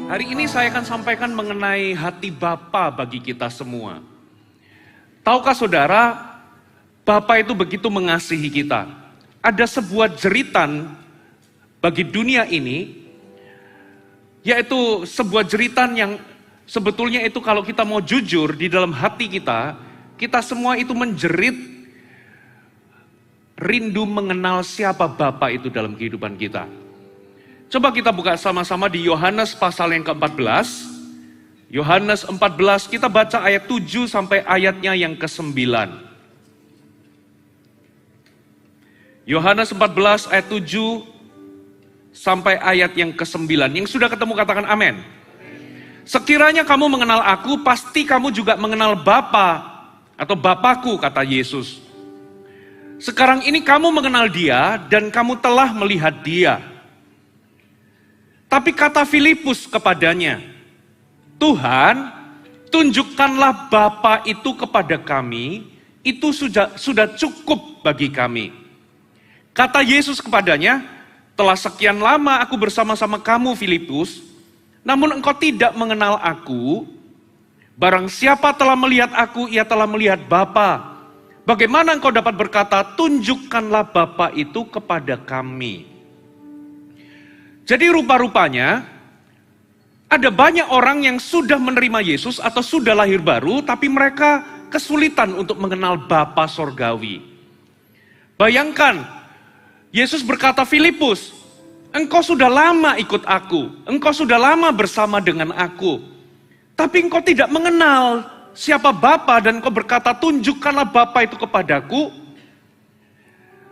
Hari ini saya akan sampaikan mengenai hati Bapa bagi kita semua. Tahukah saudara, Bapa itu begitu mengasihi kita. Ada sebuah jeritan bagi dunia ini, yaitu sebuah jeritan yang sebetulnya itu kalau kita mau jujur di dalam hati kita, kita semua itu menjerit rindu mengenal siapa Bapa itu dalam kehidupan kita. Coba kita buka sama-sama di Yohanes pasal yang ke-14. Yohanes 14, kita baca ayat 7 sampai ayatnya yang ke-9. Yohanes 14 ayat 7 sampai ayat yang ke-9. Yang sudah ketemu katakan amin. Sekiranya kamu mengenal aku, pasti kamu juga mengenal Bapa atau Bapakku, kata Yesus. Sekarang ini kamu mengenal Dia dan kamu telah melihat Dia. Tapi kata Filipus kepadanya, Tuhan, tunjukkanlah Bapa itu kepada kami, itu sudah cukup bagi kami. Kata Yesus kepadanya, telah sekian lama aku bersama-sama kamu Filipus, namun engkau tidak mengenal aku. Barang siapa telah melihat aku, ia telah melihat Bapa. Bagaimana engkau dapat berkata, tunjukkanlah Bapa itu kepada kami. Jadi rupa-rupanya, ada banyak orang yang sudah menerima Yesus atau sudah lahir baru, tapi mereka kesulitan untuk mengenal Bapa Sorgawi. Bayangkan, Yesus berkata, Filipus, engkau sudah lama ikut aku, engkau sudah lama bersama dengan aku, tapi engkau tidak mengenal siapa Bapa dan engkau berkata, tunjukkanlah Bapa itu kepadaku.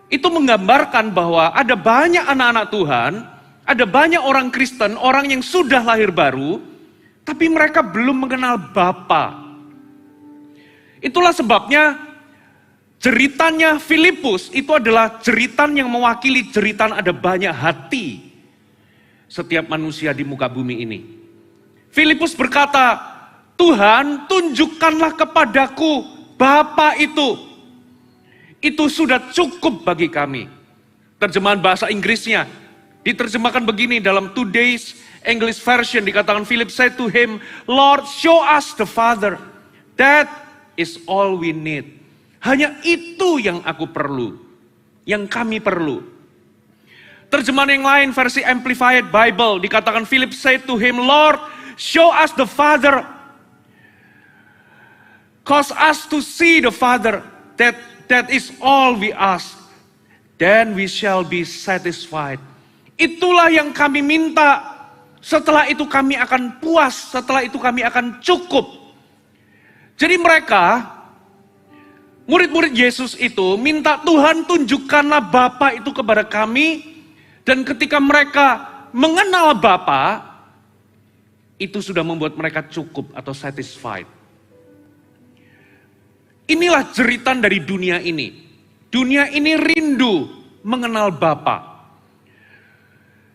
Itu menggambarkan bahwa ada banyak anak-anak Tuhan, ada banyak orang Kristen, orang yang sudah lahir baru, tapi mereka belum mengenal Bapa. Itulah sebabnya jeritannya Filipus itu adalah jeritan yang mewakili jeritan ada banyak hati setiap manusia di muka bumi ini. Filipus berkata, Tuhan, tunjukkanlah kepadaku Bapa itu. Itu sudah cukup bagi kami. Terjemahan bahasa Inggrisnya diterjemahkan begini dalam Today's English Version, dikatakan Philip said to him, Lord, show us the Father. That is all we need. Hanya itu yang aku perlu, yang kami perlu. Terjemahan yang lain versi Amplified Bible dikatakan Philip said to him, Lord, show us the Father. Cause us to see the Father. That is all we ask. Then we shall be satisfied. Itulah yang kami minta. Setelah itu kami akan puas. Setelah itu kami akan cukup. Jadi mereka, murid-murid Yesus itu minta Tuhan tunjukkanlah Bapa itu kepada kami. Dan ketika mereka mengenal Bapa, itu sudah membuat mereka cukup atau satisfied. Inilah jeritan dari dunia ini. Dunia ini rindu mengenal Bapa.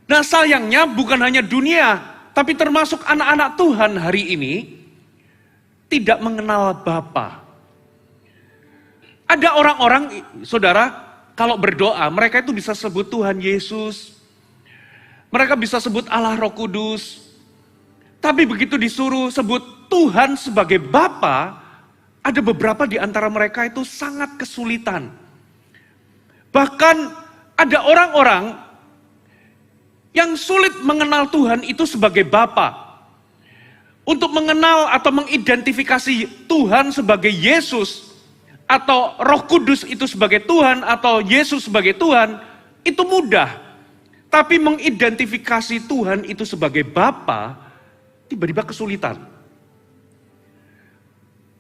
Nah sayangnya bukan hanya dunia, tapi termasuk anak-anak Tuhan hari ini tidak mengenal Bapa. Ada orang-orang, saudara, kalau berdoa mereka itu bisa sebut Tuhan Yesus, mereka bisa sebut Allah Roh Kudus, tapi begitu disuruh sebut Tuhan sebagai Bapa, ada beberapa di antara mereka itu sangat kesulitan. Bahkan ada orang-orang yang sulit mengenal Tuhan itu sebagai Bapa. Untuk mengenal atau mengidentifikasi Tuhan sebagai Yesus, atau Roh Kudus itu sebagai Tuhan, atau Yesus sebagai Tuhan, itu mudah. Tapi mengidentifikasi Tuhan itu sebagai Bapa, tiba-tiba kesulitan.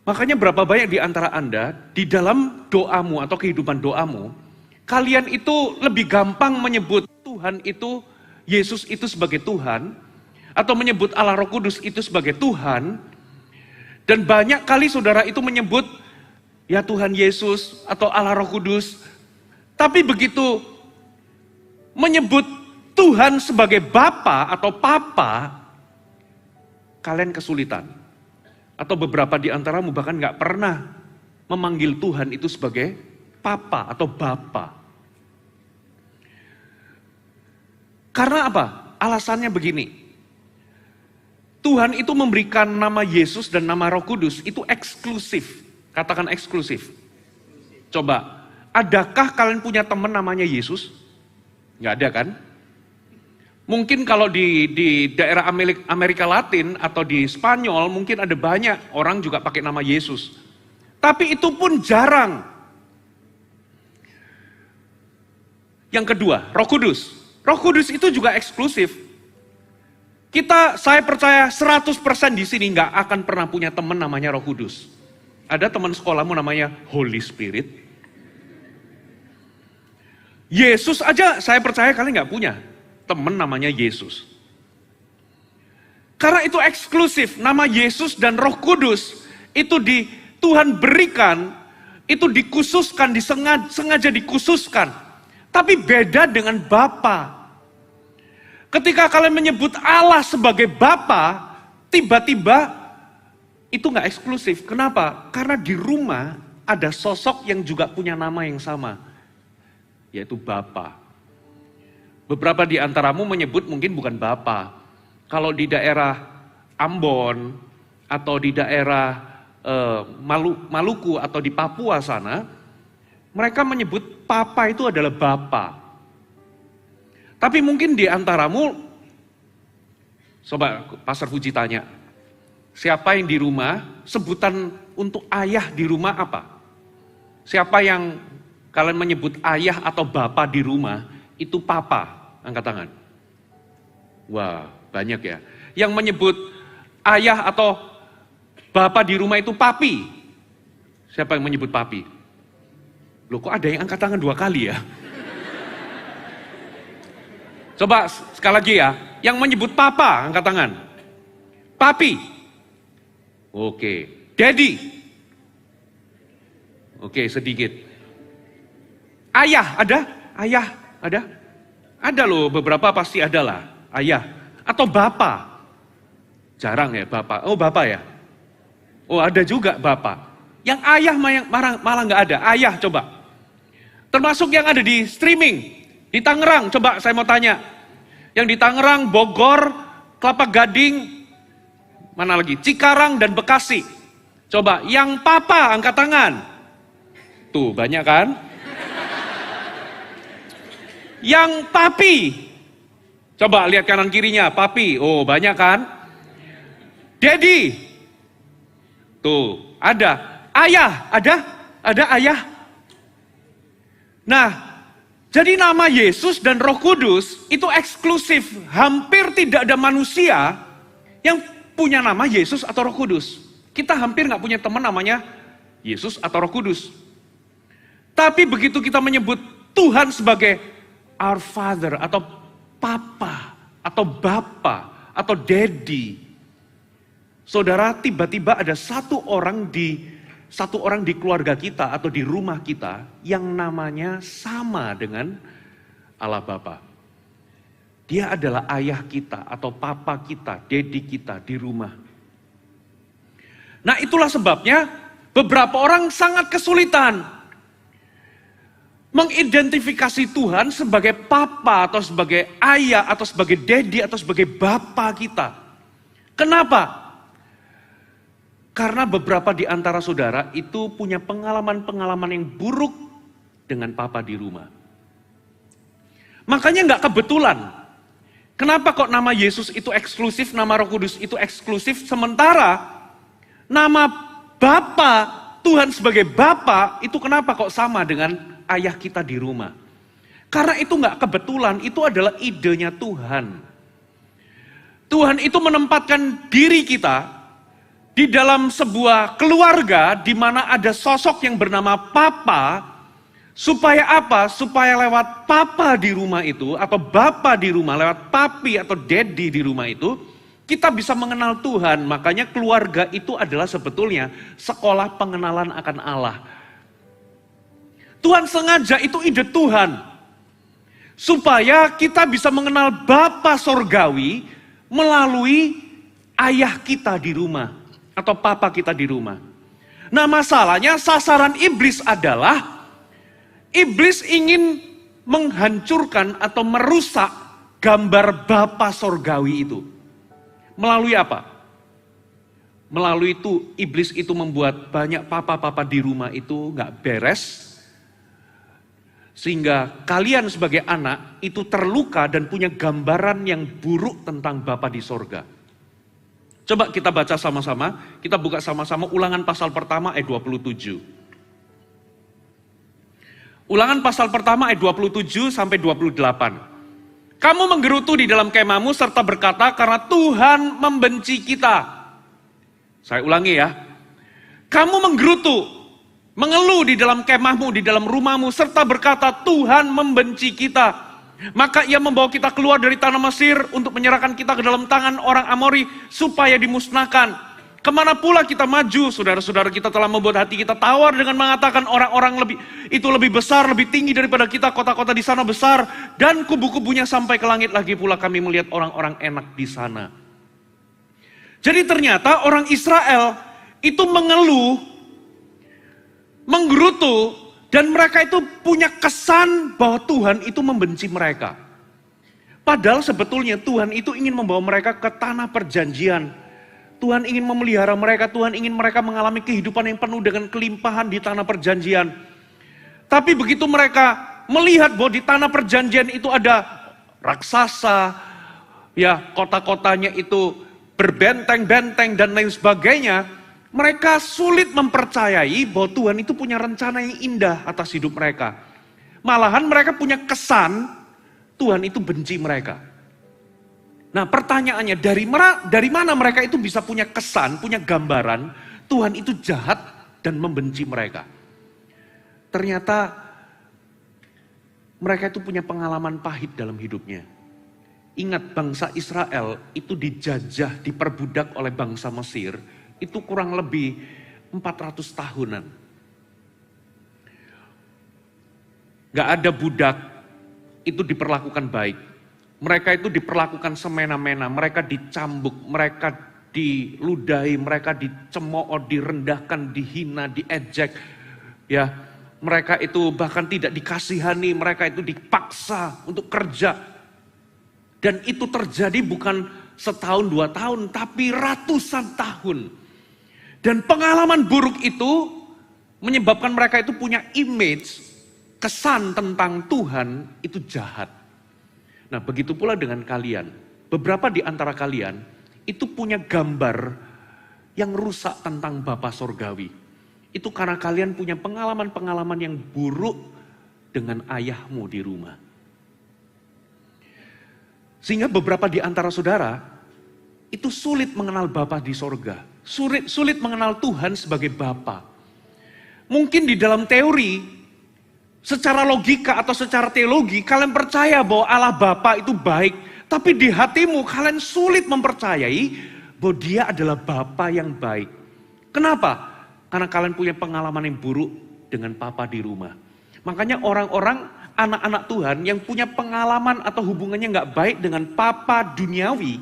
Makanya berapa banyak di antara Anda, di dalam doamu atau kehidupan doamu, kalian itu lebih gampang menyebut Tuhan itu, Yesus itu sebagai Tuhan, atau menyebut Allah Roh Kudus itu sebagai Tuhan, dan banyak kali saudara itu menyebut ya Tuhan Yesus atau Allah Roh Kudus, tapi begitu menyebut Tuhan sebagai Bapa atau Papa, kalian kesulitan. Atau beberapa di antaramu bahkan gak pernah memanggil Tuhan itu sebagai Papa atau Bapa. Karena apa? Alasannya begini. Tuhan itu memberikan nama Yesus dan nama Roh Kudus itu eksklusif. Katakan eksklusif. Coba, adakah kalian punya teman namanya Yesus? Nggak ada kan? Mungkin kalau di daerah Amerika Latin atau di Spanyol mungkin ada banyak orang juga pakai nama Yesus. Tapi itu pun jarang. Yang kedua, Roh Kudus. Roh Kudus itu juga eksklusif. Saya percaya 100% di sini nggak akan pernah punya teman namanya Roh Kudus. Ada teman sekolahmu namanya Holy Spirit. Yesus aja saya percaya kalian nggak punya teman namanya Yesus. Karena itu eksklusif, nama Yesus dan Roh Kudus itu Tuhan berikan, itu dikhususkan, sengaja dikhususkan. Tapi beda dengan Bapa. Ketika kalian menyebut Allah sebagai Bapa, tiba-tiba itu nggak eksklusif. Kenapa? Karena di rumah ada sosok yang juga punya nama yang sama, yaitu Bapa. Beberapa di antaramu menyebut mungkin bukan Bapa. Kalau di daerah Ambon atau di daerah Maluku atau di Papua sana, mereka menyebut Papa itu adalah Bapa. Tapi mungkin di antaramu, coba Pastor Puji tanya, siapa yang di rumah, sebutan untuk ayah di rumah apa? Siapa yang kalian menyebut ayah atau Bapa di rumah, itu Papa? Angkat tangan. Wah, banyak ya. Yang menyebut ayah atau Bapa di rumah itu Papi. Siapa yang menyebut Papi? Loh, kok ada yang angkat tangan 2 kali ya? Coba sekali lagi ya. Yang menyebut Papa, angkat tangan. Papi. Oke. Daddy. Oke, sedikit. Ayah, ada? Ayah, ada? Ada loh, beberapa pasti ada lah. Ayah. Atau Bapa. Jarang ya Bapa. Oh, Bapa ya? Oh, ada juga Bapa. Yang ayah malah nggak ada. Ayah coba. Termasuk yang ada di streaming. Di Tangerang, coba saya mau tanya. Yang di Tangerang, Bogor, Kelapa Gading, mana lagi? Cikarang dan Bekasi. Coba, yang Papa angkat tangan. Tuh, banyak kan? Yang Papi. Coba lihat kanan kirinya, Papi. Oh, banyak kan? Daddy. Tuh, ada. Ayah, ada? Ada ayah? Nah, jadi nama Yesus dan Roh Kudus itu eksklusif. Hampir tidak ada manusia yang punya nama Yesus atau Roh Kudus. Kita hampir nggak punya teman namanya Yesus atau Roh Kudus. Tapi begitu kita menyebut Tuhan sebagai Our Father atau Papa atau Bapa atau Daddy, saudara, tiba-tiba ada satu orang di keluarga kita atau di rumah kita yang namanya sama dengan Allah Bapa. Dia adalah ayah kita atau papa kita, daddy kita di rumah. Nah, itulah sebabnya beberapa orang sangat kesulitan mengidentifikasi Tuhan sebagai papa atau sebagai ayah atau sebagai daddy atau sebagai bapa kita. Kenapa? Karena beberapa di antara saudara itu punya pengalaman-pengalaman yang buruk dengan papa di rumah. Makanya nggak kebetulan. Kenapa kok nama Yesus itu eksklusif, nama Roh Kudus itu eksklusif, sementara nama Bapa, Tuhan sebagai Bapa itu kenapa kok sama dengan ayah kita di rumah? Karena itu nggak kebetulan, itu adalah idenya Tuhan. Tuhan itu menempatkan diri kita di dalam sebuah keluarga di mana ada sosok yang bernama Papa, supaya apa? Supaya lewat Papa di rumah itu, atau Bapa di rumah, lewat Papi atau Daddy di rumah itu, kita bisa mengenal Tuhan. Makanya keluarga itu adalah sebetulnya sekolah pengenalan akan Allah. Tuhan sengaja, itu ide Tuhan. Supaya kita bisa mengenal Bapa Sorgawi melalui ayah kita di rumah. Atau papa kita di rumah. Nah, masalahnya sasaran iblis adalah iblis ingin menghancurkan atau merusak gambar Bapa Sorgawi itu. Melalui apa? Melalui itu iblis itu membuat banyak papa-papa di rumah itu gak beres. Sehingga kalian sebagai anak itu terluka dan punya gambaran yang buruk tentang Bapa di sorga. Coba kita baca sama-sama, kita buka sama-sama Ulangan pasal pertama ayat 27. Ulangan pasal pertama ayat 27 sampai 28. Kamu menggerutu di dalam kemahmu serta berkata karena Tuhan membenci kita. Saya ulangi ya. Kamu menggerutu, mengeluh di dalam kemahmu, di dalam rumahmu, serta berkata Tuhan membenci kita. Maka ia membawa kita keluar dari tanah Mesir untuk menyerahkan kita ke dalam tangan orang Amori supaya dimusnahkan. Kemana pula kita maju, saudara-saudara kita telah membuat hati kita tawar dengan mengatakan orang-orang itu lebih besar, lebih tinggi daripada kita, kota-kota di sana besar. Dan kubu-kubunya sampai ke langit lagi pula kami melihat orang-orang enak di sana. Jadi ternyata orang Israel itu mengeluh, menggerutu, dan mereka itu punya kesan bahwa Tuhan itu membenci mereka. Padahal sebetulnya Tuhan itu ingin membawa mereka ke tanah perjanjian. Tuhan ingin memelihara mereka, Tuhan ingin mereka mengalami kehidupan yang penuh dengan kelimpahan di tanah perjanjian. Tapi begitu mereka melihat bahwa di tanah perjanjian itu ada raksasa, ya kota-kotanya itu berbenteng-benteng dan lain sebagainya, mereka sulit mempercayai bahwa Tuhan itu punya rencana yang indah atas hidup mereka. Malahan mereka punya kesan Tuhan itu benci mereka. Nah pertanyaannya, dari mana mereka itu bisa punya kesan, punya gambaran Tuhan itu jahat dan membenci mereka? Ternyata mereka itu punya pengalaman pahit dalam hidupnya. Ingat, bangsa Israel itu dijajah, diperbudak oleh bangsa Mesir, itu kurang lebih 400 tahunan. Gak ada budak itu diperlakukan baik. Mereka itu diperlakukan semena-mena, mereka dicambuk, mereka diludahi, mereka dicemooh, direndahkan, dihina, diejek. Ya, mereka itu bahkan tidak dikasihani, mereka itu dipaksa untuk kerja. Dan itu terjadi bukan setahun, 2 tahun, tapi ratusan tahun. Dan pengalaman buruk itu menyebabkan mereka itu punya image, kesan tentang Tuhan itu jahat. Nah begitu pula dengan kalian. Beberapa di antara kalian itu punya gambar yang rusak tentang Bapa Sorgawi. Itu karena kalian punya pengalaman-pengalaman yang buruk dengan ayahmu di rumah. Sehingga beberapa di antara saudara itu sulit mengenal Bapa di sorga. Sulit mengenal Tuhan sebagai Bapa. Mungkin di dalam teori, secara logika atau secara teologi, kalian percaya bahwa Allah Bapa itu baik. Tapi di hatimu kalian sulit mempercayai bahwa dia adalah Bapa yang baik. Kenapa? Karena kalian punya pengalaman yang buruk dengan Papa di rumah. Makanya orang-orang, anak-anak Tuhan yang punya pengalaman atau hubungannya nggak baik dengan Papa duniawi,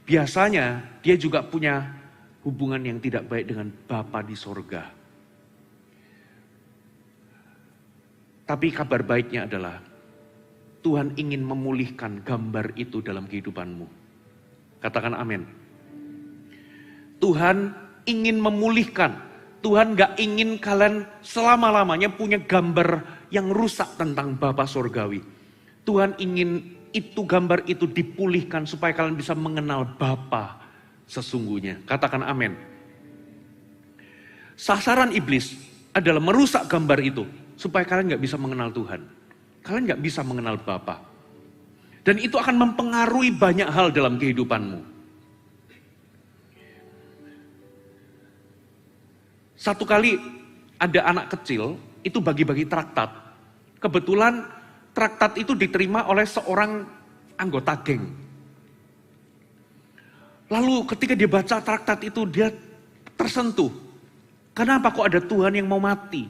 biasanya dia juga punya hubungan yang tidak baik dengan Bapa di sorga. Tapi kabar baiknya adalah Tuhan ingin memulihkan gambar itu dalam kehidupanmu. Katakan amin. Tuhan ingin memulihkan. Tuhan gak ingin kalian selama-lamanya punya gambar yang rusak tentang Bapa Sorgawi. Tuhan ingin itu gambar itu dipulihkan supaya kalian bisa mengenal Bapa sesungguhnya. Katakan amin. Sasaran iblis adalah merusak gambar itu supaya kalian gak bisa mengenal Tuhan. Kalian gak bisa mengenal Bapa. Dan itu akan mempengaruhi banyak hal dalam kehidupanmu. Satu kali ada anak kecil itu bagi-bagi traktat. Kebetulan traktat itu diterima oleh seorang anggota geng. Lalu ketika dia baca traktat itu dia tersentuh. Kenapa kok ada Tuhan yang mau mati?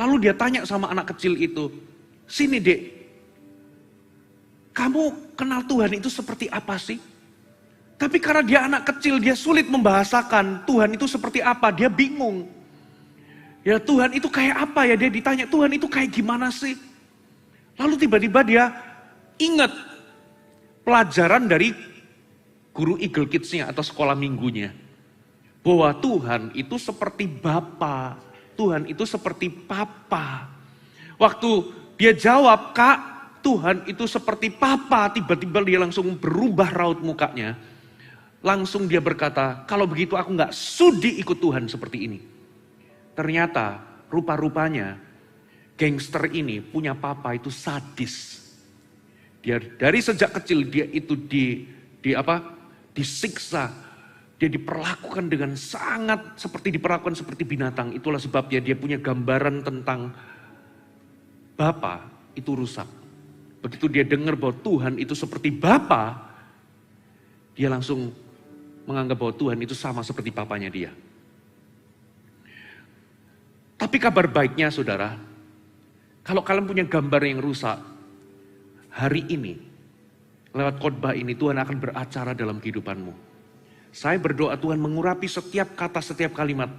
Lalu dia tanya sama anak kecil itu, "Sini Dek, kamu kenal Tuhan itu seperti apa sih?" Tapi karena dia anak kecil, dia sulit membahasakan Tuhan itu seperti apa, dia bingung. Ya Tuhan itu kayak apa ya, dia ditanya Tuhan itu kayak gimana sih? Lalu tiba-tiba dia ingat pelajaran dari guru Eagle Kids-nya atau sekolah minggunya. Bahwa Tuhan itu seperti Bapa, Tuhan itu seperti Papa. Waktu dia jawab, Kak, Tuhan itu seperti Papa, tiba-tiba dia langsung berubah raut mukanya. Langsung dia berkata, kalau begitu aku gak sudi ikut Tuhan seperti ini. Ternyata rupa-rupanya gangster ini punya papa itu sadis. Dia dari sejak kecil dia itu disiksa. Dia diperlakukan dengan sangat diperlakukan seperti binatang. Itulah sebabnya dia punya gambaran tentang Bapa itu rusak. Begitu dia dengar bahwa Tuhan itu seperti Bapa, dia langsung menganggap bahwa Tuhan itu sama seperti papanya dia. Tapi kabar baiknya saudara, kalau kalian punya gambar yang rusak, hari ini, lewat khotbah ini Tuhan akan beracara dalam kehidupanmu. Saya berdoa Tuhan mengurapi setiap kata, setiap kalimat,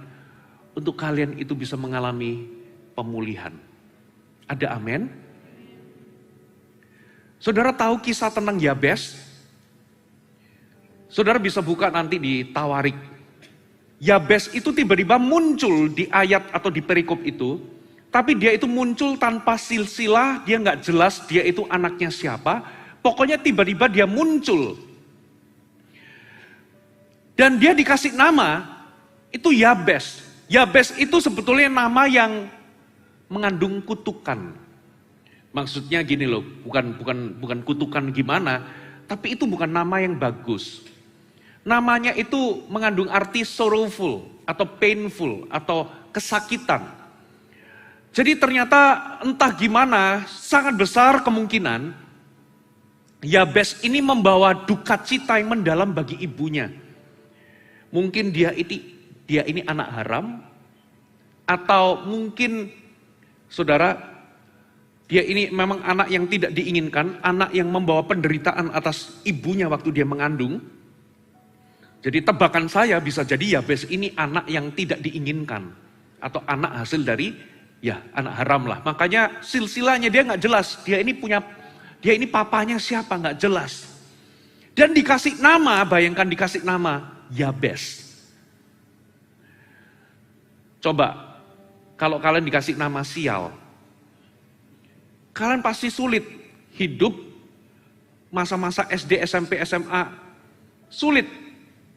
untuk kalian itu bisa mengalami pemulihan. Ada amin? Saudara tahu kisah tentang Yabes? Saudara bisa buka nanti di Tawarik. Yabes itu tiba-tiba muncul di ayat atau di perikop itu, tapi dia itu muncul tanpa silsilah, dia nggak jelas dia itu anaknya siapa, pokoknya tiba-tiba dia muncul. Dan dia dikasih nama, itu Yabes. Yabes itu sebetulnya nama yang mengandung kutukan. Maksudnya gini loh, bukan kutukan gimana, tapi itu bukan nama yang bagus. Namanya itu mengandung arti sorrowful atau painful atau kesakitan. Jadi ternyata entah gimana sangat besar kemungkinan Yabes ini membawa duka cita yang mendalam bagi ibunya. Mungkin dia ini anak haram, atau mungkin saudara, dia ini memang anak yang tidak diinginkan, anak yang membawa penderitaan atas ibunya waktu dia mengandung. Jadi tebakan saya bisa jadi Yabes ini anak yang tidak diinginkan, atau anak hasil dari anak haram lah. Makanya silsilahnya dia nggak jelas, dia ini papanya siapa nggak jelas. Dan dikasih nama, bayangkan dikasih nama Yabes. Coba, kalau kalian dikasih nama sial, kalian pasti sulit hidup masa-masa SD, SMP, SMA. Sulit,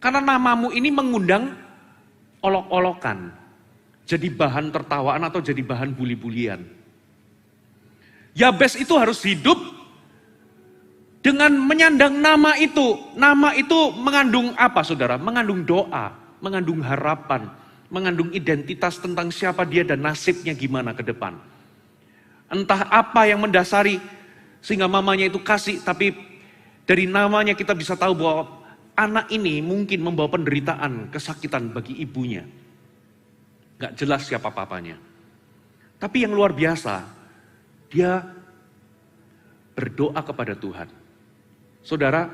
karena namamu ini mengundang olok-olokan. Jadi bahan tertawaan atau jadi bahan buli-bulian. Yabes itu harus hidup dengan menyandang nama itu. Nama itu mengandung apa saudara? Mengandung doa, mengandung harapan, mengandung identitas tentang siapa dia dan nasibnya gimana ke depan. Entah apa yang mendasari sehingga mamanya itu kasih, tapi dari namanya kita bisa tahu bahwa anak ini mungkin membawa penderitaan, kesakitan bagi ibunya. Gak jelas siapa papanya. Tapi yang luar biasa, dia berdoa kepada Tuhan. Saudara,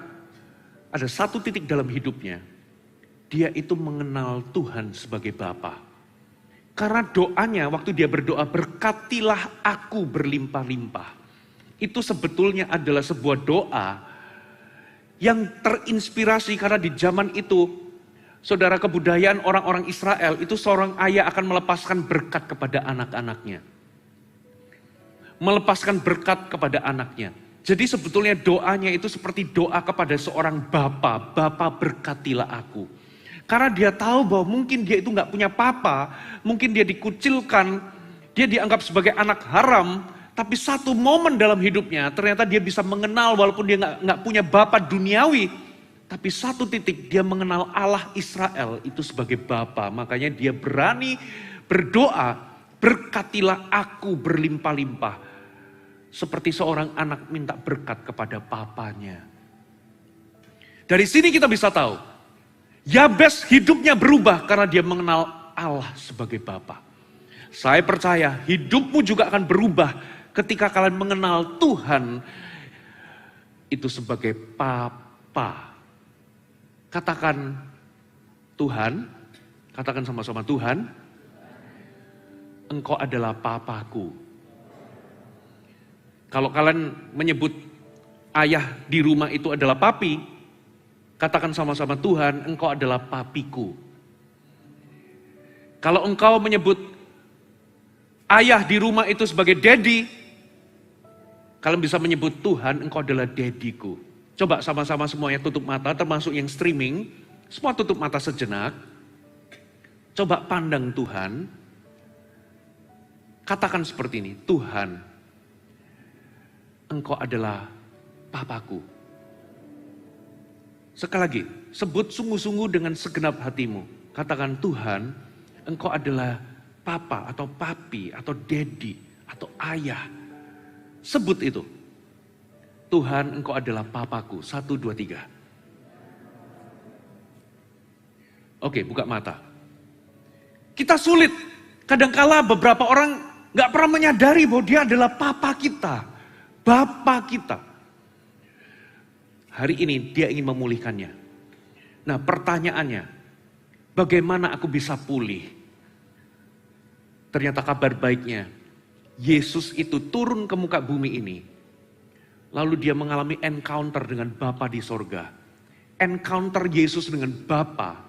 ada satu titik dalam hidupnya, dia itu mengenal Tuhan sebagai Bapa. Karena doanya waktu dia berdoa, berkatilah aku berlimpah-limpah. Itu sebetulnya adalah sebuah doa yang terinspirasi karena di zaman itu, saudara, kebudayaan orang-orang Israel itu seorang ayah akan melepaskan berkat kepada anak-anaknya. Melepaskan berkat kepada anaknya. Jadi sebetulnya doanya itu seperti doa kepada seorang bapa. Bapa berkatilah aku. Karena dia tahu bahwa mungkin dia itu gak punya papa. Mungkin dia dikucilkan. Dia dianggap sebagai anak haram. Tapi satu momen dalam hidupnya ternyata dia bisa mengenal walaupun dia gak punya bapa duniawi. Tapi satu titik dia mengenal Allah Israel itu sebagai Bapa. Makanya dia berani berdoa, berkatilah aku berlimpah-limpah. Seperti seorang anak minta berkat kepada papanya. Dari sini kita bisa tahu, Yabes hidupnya berubah karena dia mengenal Allah sebagai Bapa. Saya percaya hidupmu juga akan berubah ketika kalian mengenal Tuhan itu sebagai Papa. Katakan Tuhan, katakan sama-sama Tuhan, Engkau adalah Papaku. Kalau kalian menyebut ayah di rumah itu adalah papi, katakan sama-sama, Tuhan, Engkau adalah papiku. Kalau engkau menyebut ayah di rumah itu sebagai daddy, kalian bisa menyebut Tuhan, Engkau adalah daddyku. Coba sama-sama semuanya tutup mata, termasuk yang streaming, semua tutup mata sejenak. Coba pandang Tuhan, katakan seperti ini, Tuhan, Engkau adalah papaku. Sekali lagi, sebut sungguh-sungguh dengan segenap hatimu. Katakan, Tuhan, Engkau adalah papa atau papi atau daddy atau ayah. Sebut itu. Tuhan, Engkau adalah papaku. 1, 2, 3. Oke, buka mata. Kita sulit. Kadangkala beberapa orang gak pernah menyadari bahwa dia adalah papa kita. Bapa kita. Hari ini dia ingin memulihkannya. Nah, pertanyaannya, bagaimana aku bisa pulih? Ternyata kabar baiknya, Yesus itu turun ke muka bumi ini. Lalu dia mengalami encounter dengan Bapa di sorga. Encounter Yesus dengan Bapa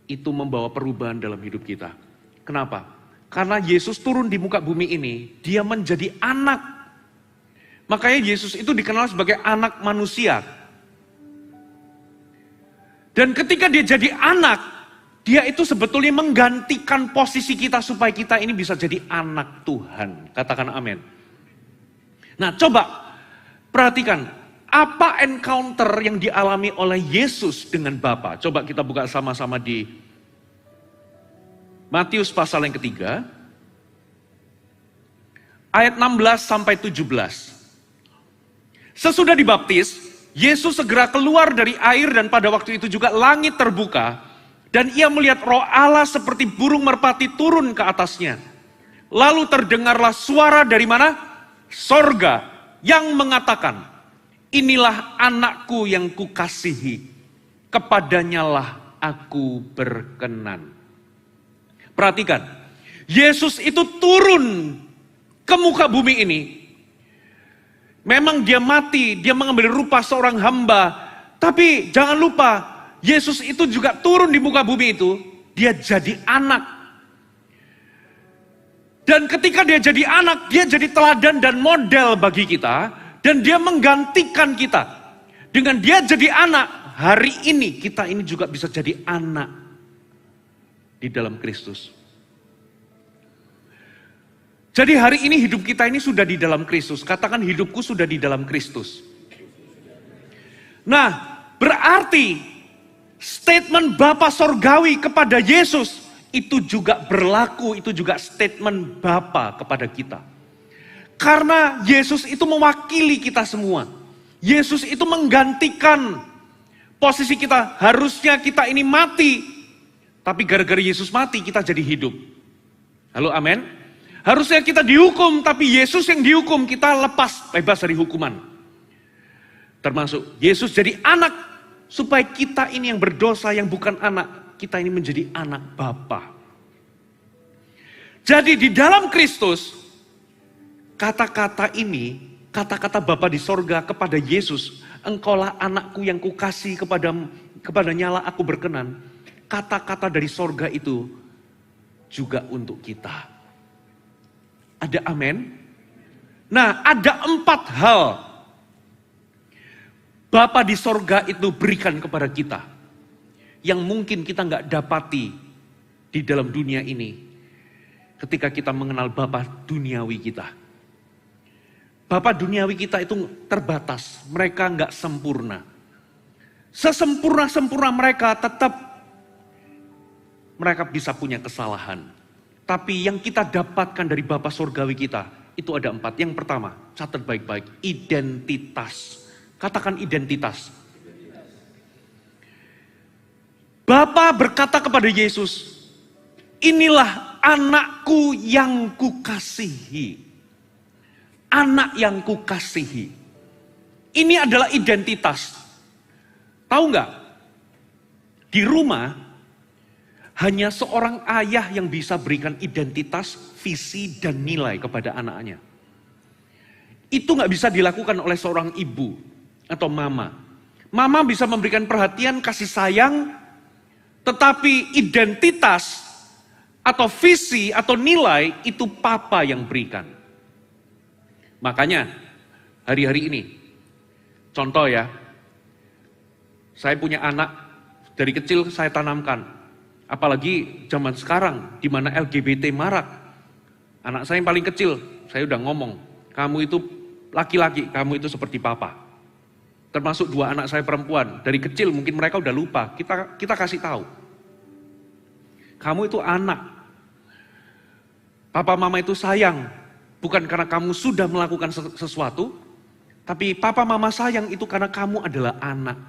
itu membawa perubahan dalam hidup kita. Kenapa? Karena Yesus turun di muka bumi ini, dia menjadi anak. Makanya Yesus itu dikenal sebagai anak manusia. Dan ketika dia jadi anak, dia itu sebetulnya menggantikan posisi kita supaya kita ini bisa jadi anak Tuhan. Katakan amin. Nah, coba perhatikan apa encounter yang dialami oleh Yesus dengan Bapa. Coba kita buka sama-sama di Matius pasal yang ketiga, ayat 16 sampai 17. Sesudah dibaptis, Yesus segera keluar dari air dan pada waktu itu juga langit terbuka. Dan ia melihat Roh Allah seperti burung merpati turun ke atasnya. Lalu terdengarlah suara dari mana? Sorga yang mengatakan, inilah anakku yang kukasihi, kepadanyalah aku berkenan. Perhatikan, Yesus itu turun ke muka bumi ini. Memang dia mati, dia mengambil rupa seorang hamba. Tapi jangan lupa, Yesus itu juga turun di muka bumi itu, dia jadi anak. Dan ketika dia jadi anak, dia jadi teladan dan model bagi kita. Dan dia menggantikan kita. Dengan dia jadi anak, hari ini kita ini juga bisa jadi anak di dalam Kristus. Jadi hari ini hidup kita ini sudah di dalam Kristus. Katakan, hidupku sudah di dalam Kristus. Nah, berarti statement Bapa Sorgawi kepada Yesus itu juga berlaku, itu juga statement Bapa kepada kita. Karena Yesus itu mewakili kita semua. Yesus itu menggantikan posisi kita. Harusnya kita ini mati, tapi gara-gara Yesus mati kita jadi hidup. Halo, amin. Harusnya kita dihukum, tapi Yesus yang dihukum, kita lepas, bebas dari hukuman. Termasuk Yesus jadi anak, supaya kita ini yang berdosa, yang bukan anak, kita ini menjadi anak Bapa. Jadi di dalam Kristus, kata-kata ini, kata-kata Bapa di sorga kepada Yesus, engkaulah anakku yang kukasih, kepadanya aku berkenan. Kata-kata dari sorga itu juga untuk kita. Ada amin? Nah, ada 4 hal Bapa di sorga itu berikan kepada kita. Yang mungkin kita nggak dapati di dalam dunia ini. Ketika kita mengenal Bapa duniawi kita. Bapa duniawi kita itu terbatas. Mereka nggak sempurna. Sesempurna-sempurna mereka tetap mereka bisa punya kesalahan. Tapi yang kita dapatkan dari Bapa Sorgawi kita, itu ada 4. Yang pertama, catat baik-baik, identitas. Katakan identitas. Bapa berkata kepada Yesus, inilah anakku yang kukasihi. Anak yang kukasihi. Ini adalah identitas. Tahu nggak? Di rumah, hanya seorang ayah yang bisa berikan identitas, visi, dan nilai kepada anaknya. Itu nggak bisa dilakukan oleh seorang ibu atau mama. Mama bisa memberikan perhatian, kasih sayang, tetapi identitas atau visi atau nilai itu papa yang berikan. Makanya hari-hari ini, contoh ya, saya punya anak, dari kecil saya tanamkan. Apalagi zaman sekarang, di mana LGBT marak. Anak saya yang paling kecil, saya udah ngomong, kamu itu laki-laki, kamu itu seperti papa. Termasuk 2 anak saya perempuan, dari kecil mungkin mereka udah lupa, kita kasih tahu. Kamu itu anak. Papa mama itu sayang, bukan karena kamu sudah melakukan sesuatu, tapi papa mama sayang itu karena kamu adalah anak.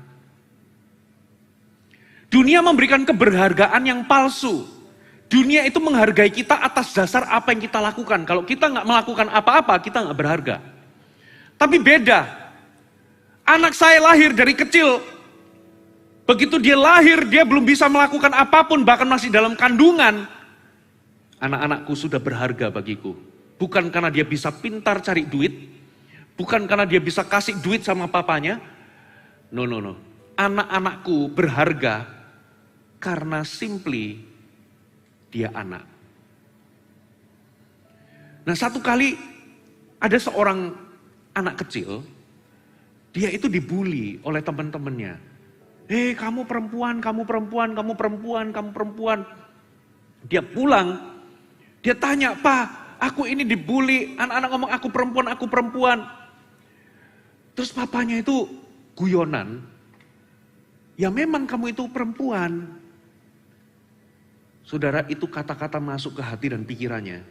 Dunia memberikan keberhargaan yang palsu. Dunia itu menghargai kita atas dasar apa yang kita lakukan. Kalau kita nggak melakukan apa-apa, kita nggak berharga. Tapi beda. Anak saya lahir dari kecil. Begitu dia lahir, dia belum bisa melakukan apapun, bahkan masih dalam kandungan. Anak-anakku sudah berharga bagiku. Bukan karena dia bisa pintar cari duit. Bukan karena dia bisa kasih duit sama papanya. No. Anak-anakku berharga karena simply dia anak. Nah, satu kali ada seorang anak kecil, dia itu dibully oleh teman-temannya. Kamu perempuan, kamu perempuan, kamu perempuan, kamu perempuan. Dia pulang, dia tanya, "Pak, aku ini dibully, anak-anak ngomong aku perempuan, aku perempuan." Terus papanya itu guyonan, "Ya memang kamu itu perempuan." Saudara, itu kata-kata masuk ke hati dan pikirannya.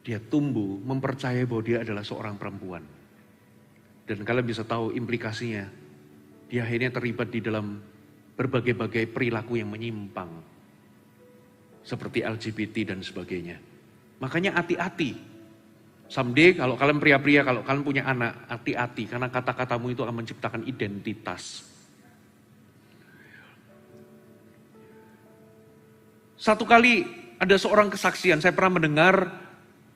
Dia tumbuh mempercayai bahwa dia adalah seorang perempuan. Dan kalian bisa tahu implikasinya. Dia akhirnya terlibat di dalam berbagai-bagai perilaku yang menyimpang. Seperti LGBT dan sebagainya. Makanya hati-hati. Someday kalau kalian pria-pria, kalau kalian punya anak, hati-hati. Karena kata-katamu itu akan menciptakan identitas. Satu kali ada seorang kesaksian, saya pernah mendengar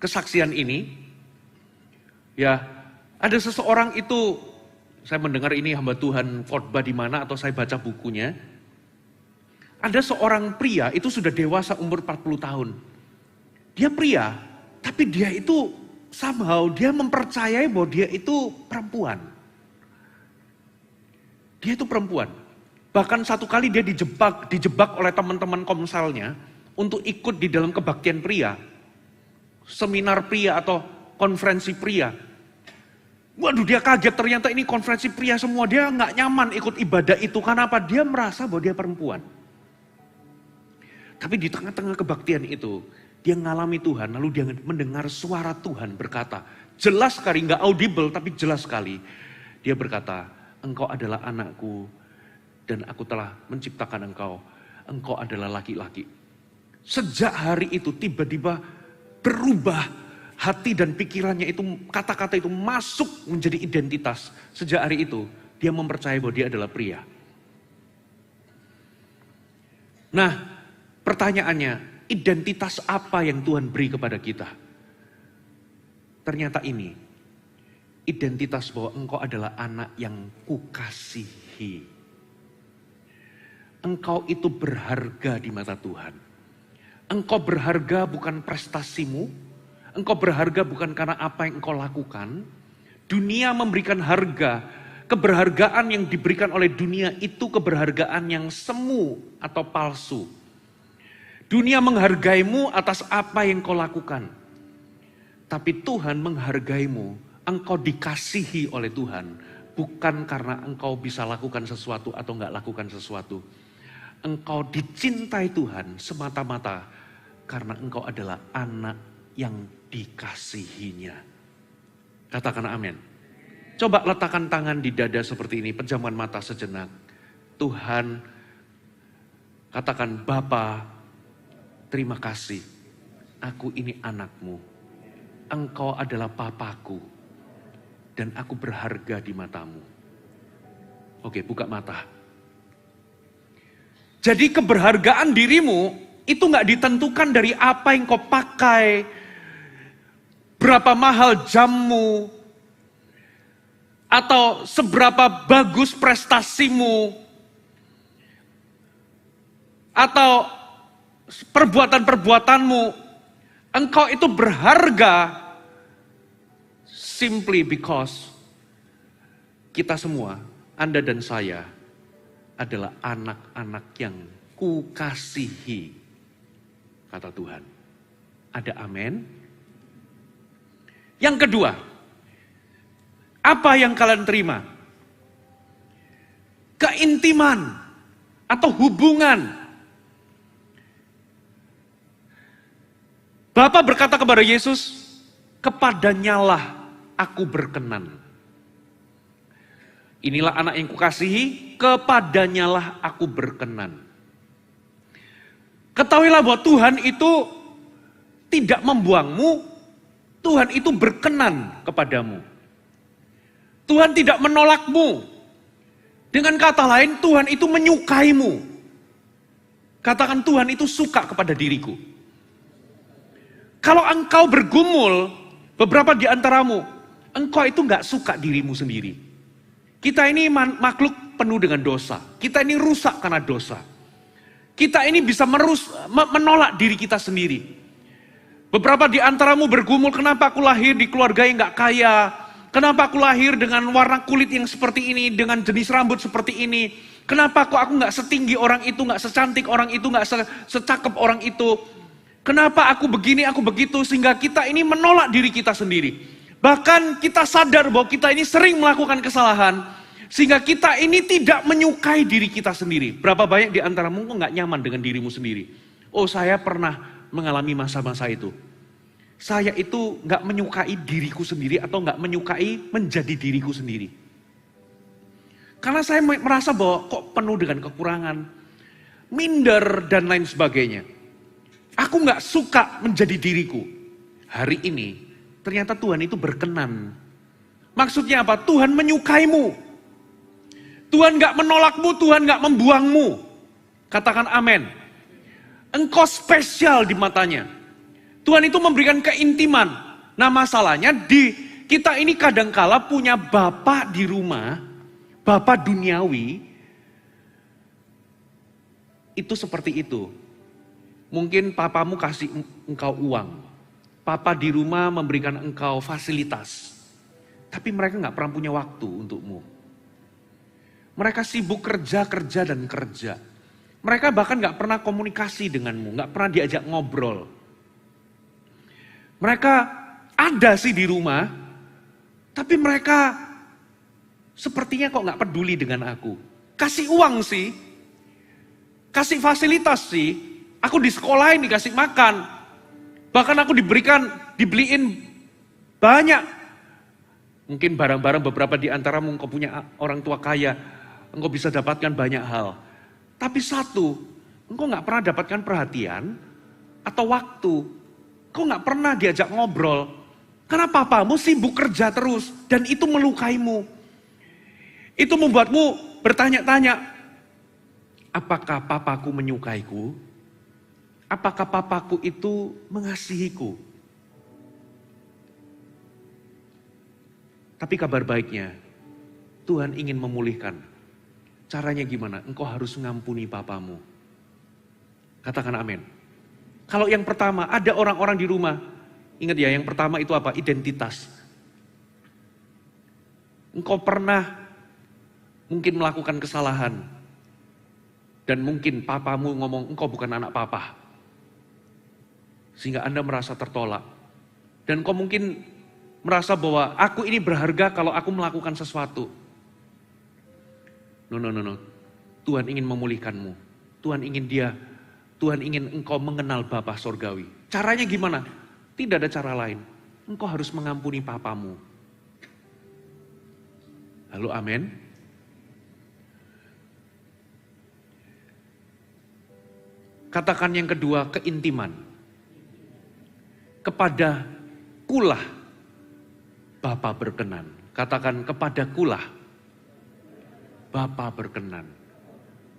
kesaksian ini. Ya, ada seseorang itu, saya mendengar ini hamba Tuhan khotbah di mana atau saya baca bukunya. Ada seorang pria itu sudah dewasa umur 40 tahun. Dia pria, tapi dia itu somehow dia mempercayai bahwa dia itu perempuan. Dia itu perempuan. Bahkan satu kali dia dijebak oleh teman-teman komselnya untuk ikut di dalam kebaktian pria. Seminar pria atau konferensi pria. Waduh, dia kaget, ternyata ini konferensi pria semua. Dia nggak nyaman ikut ibadah itu. Karena apa? Dia merasa bahwa dia perempuan. Tapi di tengah-tengah kebaktian itu, dia mengalami Tuhan. Lalu dia mendengar suara Tuhan berkata, jelas sekali, nggak audible tapi jelas sekali. Dia berkata, "Engkau adalah anakku. Dan aku telah menciptakan engkau. Engkau adalah laki-laki." Sejak hari itu tiba-tiba berubah hati dan pikirannya itu, kata-kata itu masuk menjadi identitas. Sejak hari itu dia mempercayai bahwa dia adalah pria. Nah, pertanyaannya, identitas apa yang Tuhan beri kepada kita? Ternyata ini, identitas bahwa engkau adalah anak yang kukasihi. Engkau itu berharga di mata Tuhan. Engkau berharga bukan prestasimu. Engkau berharga bukan karena apa yang engkau lakukan. Dunia memberikan harga. Keberhargaan yang diberikan oleh dunia itu keberhargaan yang semu atau palsu. Dunia menghargaimu atas apa yang kau lakukan. Tapi Tuhan menghargaimu. Engkau dikasihi oleh Tuhan. Bukan karena engkau bisa lakukan sesuatu atau enggak lakukan sesuatu. Engkau dicintai Tuhan semata-mata karena engkau adalah anak yang dikasihinya. Katakan amin. Coba letakkan tangan di dada seperti ini, pejamkan mata sejenak. Tuhan, katakan, "Bapa, terima kasih. Aku ini anakmu. Engkau adalah papaku. Dan aku berharga di matamu." Oke, buka mata. Jadi keberhargaan dirimu itu gak ditentukan dari apa yang kau pakai, berapa mahal jammu, atau seberapa bagus prestasimu, atau perbuatan-perbuatanmu, engkau itu berharga simply because kita semua, Anda dan saya, adalah anak-anak yang kukasihi, kata Tuhan. Ada amin? Yang kedua, apa yang kalian terima? Keintiman atau hubungan. Bapa berkata kepada Yesus, kepadanyalah aku berkenan. Inilah anak yang kukasihi, kepadanyalah aku berkenan. Ketahuilah bahwa Tuhan itu tidak membuangmu, Tuhan itu berkenan kepadamu. Tuhan tidak menolakmu. Dengan kata lain, Tuhan itu menyukaimu. Katakan, Tuhan itu suka kepada diriku. Kalau engkau bergumul, beberapa di antaramu, engkau itu gak suka dirimu sendiri. Kita ini makhluk penuh dengan dosa. Kita ini rusak karena dosa. Kita ini bisa menolak diri kita sendiri. Beberapa di antaramu bergumul, kenapa aku lahir di keluarga yang gak kaya? Kenapa aku lahir dengan warna kulit yang seperti ini, dengan jenis rambut seperti ini? Kenapa aku gak setinggi orang itu, gak secantik orang itu, gak secakep orang itu? Kenapa aku begini, aku begitu, sehingga kita ini menolak diri kita sendiri. Bahkan kita sadar bahwa kita ini sering melakukan kesalahan, sehingga kita ini tidak menyukai diri kita sendiri. Berapa banyak di antaramu kok gak nyaman dengan dirimu sendiri? Oh, saya pernah mengalami masa-masa itu. Saya itu gak menyukai diriku sendiri atau gak menyukai menjadi diriku sendiri. Karena saya merasa bahwa kok penuh dengan kekurangan, minder dan lain sebagainya. Aku gak suka menjadi diriku. Hari ini ternyata Tuhan itu berkenan. Maksudnya apa? Tuhan menyukaimu. Tuhan gak menolakmu, Tuhan gak membuangmu. Katakan amin. Engkau spesial di matanya. Tuhan itu memberikan keintiman. Nah masalahnya kita ini kadangkala punya bapak di rumah, bapak duniawi, itu seperti itu. Mungkin papamu kasih engkau uang. Papa di rumah memberikan engkau fasilitas. Tapi mereka gak pernah punya waktu untukmu. Mereka sibuk kerja dan kerja. Mereka bahkan gak pernah komunikasi denganmu. Gak pernah diajak ngobrol. Mereka ada sih di rumah. Tapi mereka sepertinya kok gak peduli dengan aku. Kasih uang sih. Kasih fasilitas sih. Aku di sekolah ini dikasih makan. Bahkan aku dibeliin banyak. Mungkin barang-barang beberapa di antaramu engkau punya orang tua kaya. Engkau bisa dapatkan banyak hal. Tapi satu, engkau gak pernah dapatkan perhatian atau waktu. Engkau gak pernah diajak ngobrol. Karena papamu sibuk kerja terus dan itu melukaimu. Itu membuatmu bertanya-tanya, apakah papaku menyukaiku? Apakah papaku itu mengasihiku? Tapi kabar baiknya, Tuhan ingin memulihkan. Caranya gimana? Engkau harus mengampuni papamu. Katakan amin. Kalau yang pertama, ada orang-orang di rumah. Ingat ya, yang pertama itu apa? Identitas. Engkau pernah mungkin melakukan kesalahan. Dan mungkin papamu ngomong, engkau bukan anak papa. Sehingga Anda merasa tertolak. Dan kau mungkin merasa bahwa aku ini berharga kalau aku melakukan sesuatu. No. Tuhan ingin memulihkanmu. Tuhan ingin engkau mengenal Bapa Sorgawi. Caranya gimana? Tidak ada cara lain. Engkau harus mengampuni papamu. Halo, amin. Katakan yang kedua, keintiman. Kepada kulah Bapa berkenan. Katakan kepada kulah Bapa berkenan.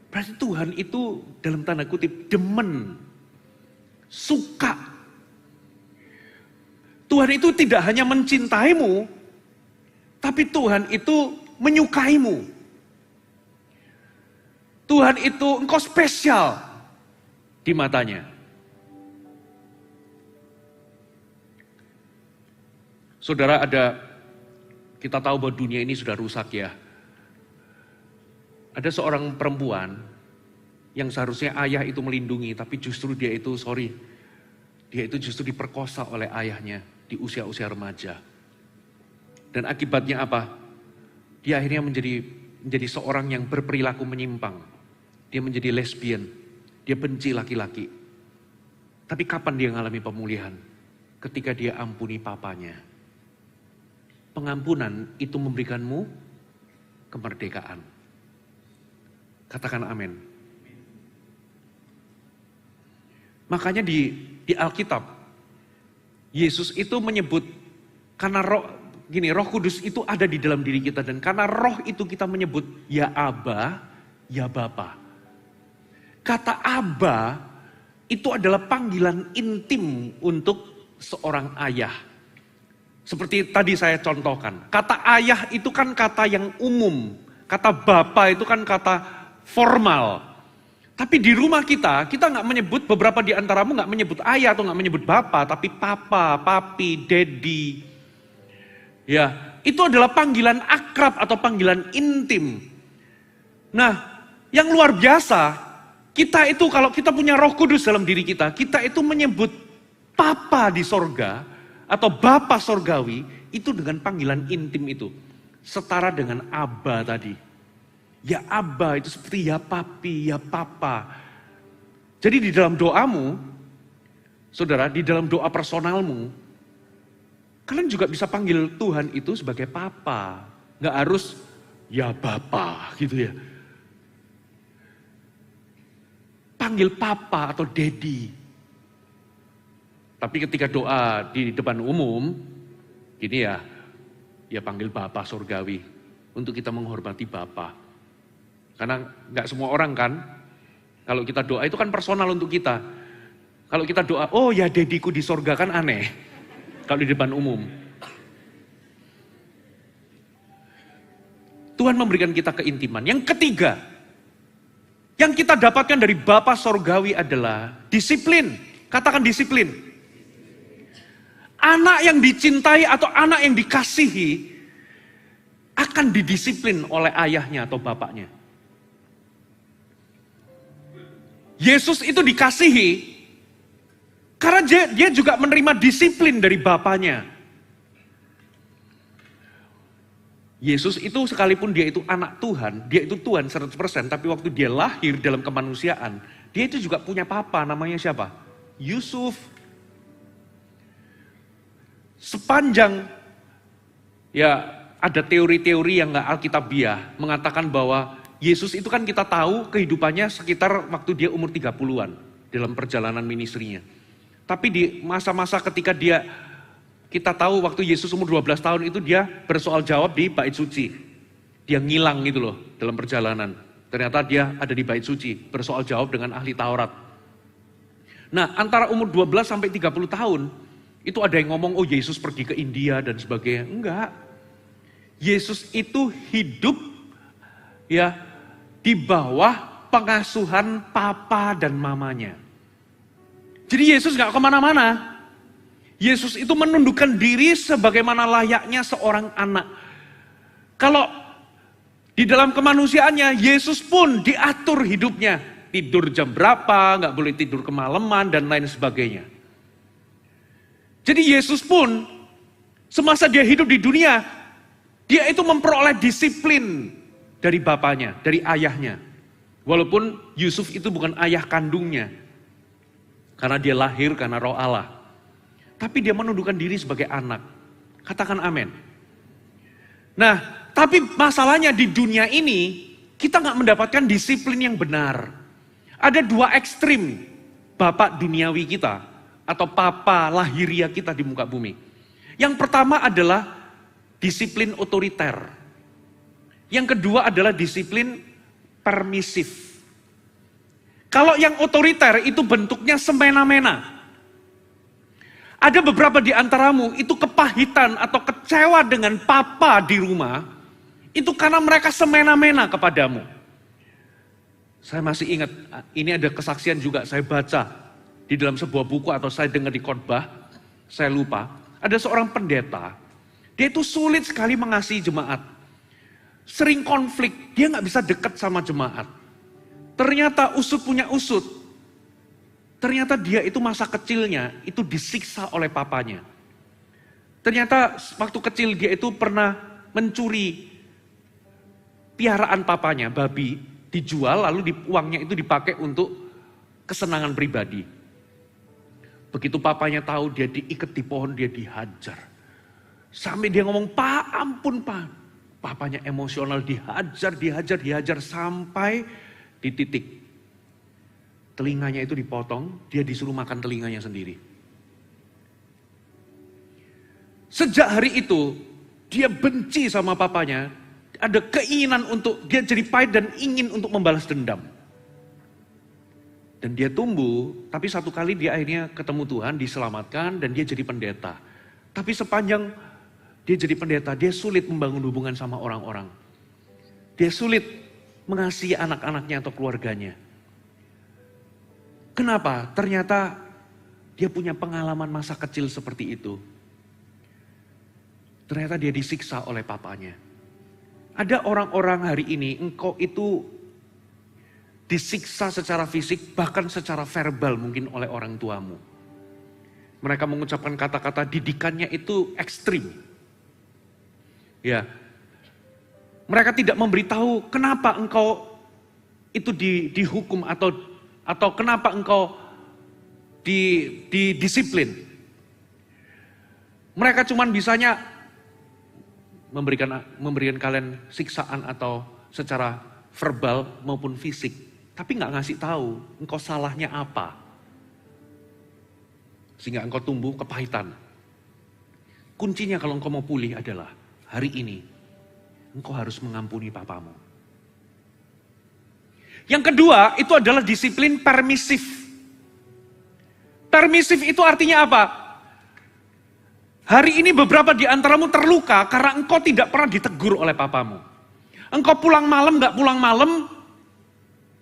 Berarti Tuhan itu dalam tanda kutip demen, suka. Tuhan itu tidak hanya mencintaimu, Tapi Tuhan itu menyukaimu. Tuhan itu engkau spesial di matanya. Saudara, kita tahu bahwa dunia ini sudah rusak ya. Ada seorang perempuan yang seharusnya ayah itu melindungi, tapi justru dia itu justru diperkosa oleh ayahnya di usia-usia remaja. Dan akibatnya apa? Dia akhirnya menjadi seorang yang berperilaku menyimpang. Dia menjadi lesbian, dia benci laki-laki. Tapi kapan dia mengalami pemulihan? Ketika dia ampuni papanya. Pengampunan itu memberikanmu kemerdekaan. Katakan amin. Makanya di Alkitab, Yesus itu menyebut, karena Roh Kudus itu ada di dalam diri kita. Dan karena roh itu kita menyebut, ya Aba, ya Bapa. Kata Aba, itu adalah panggilan intim untuk seorang ayah. Seperti tadi saya contohkan, kata ayah itu kan kata yang umum, kata bapa itu kan kata formal. Tapi di rumah kita nggak menyebut, beberapa di antaramu nggak menyebut ayah atau nggak menyebut bapa, tapi papa, papi, daddy. Ya, itu adalah panggilan akrab atau panggilan intim. Nah, yang luar biasa, kita itu kalau kita punya Roh Kudus dalam diri kita itu menyebut papa di sorga, atau Bapa Sorgawi, itu dengan panggilan intim itu. Setara dengan Aba tadi. Ya Aba itu seperti ya papi, ya papa. Jadi di dalam doamu, saudara, di dalam doa personalmu, kalian juga bisa panggil Tuhan itu sebagai papa. Nggak harus ya Bapa gitu ya. Panggil papa atau daddy. Tapi ketika doa di depan umum, gini ya panggil Bapa Surgawi untuk kita menghormati Bapa. Karena nggak semua orang kan, kalau kita doa itu kan personal untuk kita. Kalau kita doa, oh ya dediku di sorga kan aneh. Kalau di depan umum. Tuhan memberikan kita keintiman. Yang ketiga, yang kita dapatkan dari Bapa Surgawi adalah disiplin. Katakan disiplin. Anak yang dicintai atau anak yang dikasihi akan didisiplin oleh ayahnya atau bapaknya. Yesus itu dikasihi karena dia juga menerima disiplin dari bapaknya. Yesus itu sekalipun dia itu anak Tuhan, dia itu Tuhan 100%, tapi waktu dia lahir dalam kemanusiaan, dia itu juga punya papa, namanya siapa? Yusuf. Sepanjang ya ada teori-teori yang gak alkitabiah mengatakan bahwa Yesus itu kan kita tahu kehidupannya sekitar waktu dia umur 30-an dalam perjalanan ministrinya. Tapi di masa-masa ketika kita tahu waktu Yesus umur 12 tahun itu dia bersoal jawab di bait suci. Dia ngilang gitu loh dalam perjalanan. Ternyata dia ada di bait suci bersoal jawab dengan ahli Taurat. Nah antara umur 12 sampai 30 tahun itu ada yang ngomong, oh Yesus pergi ke India dan sebagainya. Enggak. Yesus itu hidup ya di bawah pengasuhan papa dan mamanya. Jadi Yesus gak kemana-mana. Yesus itu menundukkan diri sebagaimana layaknya seorang anak. Kalau di dalam kemanusiaannya, Yesus pun diatur hidupnya. Tidur jam berapa, gak boleh tidur kemalaman dan lain sebagainya. Jadi Yesus pun semasa dia hidup di dunia, dia itu memperoleh disiplin dari bapaknya, dari ayahnya. Walaupun Yusuf itu bukan ayah kandungnya, karena dia lahir karena Roh Allah. Tapi dia menundukkan diri sebagai anak. Katakan amin. Nah, tapi masalahnya di dunia ini, kita gak mendapatkan disiplin yang benar. Ada dua ekstrim bapak duniawi kita, atau papa lahiria kita di muka bumi. Yang pertama adalah disiplin otoriter. Yang kedua adalah disiplin permisif. Kalau yang otoriter itu bentuknya semena-mena. Ada beberapa di antaramu itu kepahitan atau kecewa dengan papa di rumah, itu karena mereka semena-mena kepadamu. Saya masih ingat, ini ada kesaksian juga saya baca di dalam sebuah buku atau saya dengar di khotbah, saya lupa. Ada seorang pendeta, dia itu sulit sekali mengasihi jemaat. Sering konflik, dia nggak bisa dekat sama jemaat. Ternyata usut punya usut. Ternyata dia itu masa kecilnya itu disiksa oleh papanya. Ternyata waktu kecil dia itu pernah mencuri piaraan papanya, babi, dijual lalu uangnya itu dipakai untuk kesenangan pribadi. Begitu papanya tahu dia diikat di pohon, dia dihajar. Sampai dia ngomong, "Pak, ampun Pak." Papanya emosional, dihajar sampai di titik telinganya itu dipotong, dia disuruh makan telinganya sendiri. Sejak hari itu, dia benci sama papanya, ada keinginan untuk, dia jadi pahit dan ingin untuk membalas dendam. Dan dia tumbuh, tapi satu kali dia akhirnya ketemu Tuhan, diselamatkan, dan dia jadi pendeta. Tapi sepanjang dia jadi pendeta, dia sulit membangun hubungan sama orang-orang. Dia sulit mengasihi anak-anaknya atau keluarganya. Kenapa? Ternyata dia punya pengalaman masa kecil seperti itu. Ternyata dia disiksa oleh papanya. Ada orang-orang hari ini, engkau itu disiksa secara fisik, bahkan secara verbal mungkin oleh orang tuamu. Mereka mengucapkan kata-kata didikannya itu ekstrim. Ya, mereka tidak memberitahu kenapa engkau itu dihukum atau kenapa engkau didisiplin. Mereka cuman bisanya memberikan kalian siksaan atau secara verbal maupun fisik, tapi nggak ngasih tahu engkau salahnya apa, sehingga engkau tumbuh kepahitan. Kuncinya kalau engkau mau pulih adalah hari ini engkau harus mengampuni papamu. Yang kedua, itu adalah disiplin permisif. Permisif itu artinya apa? Hari ini beberapa di antaramu terluka karena engkau tidak pernah ditegur oleh papamu. Engkau pulang malam, gak pulang malam,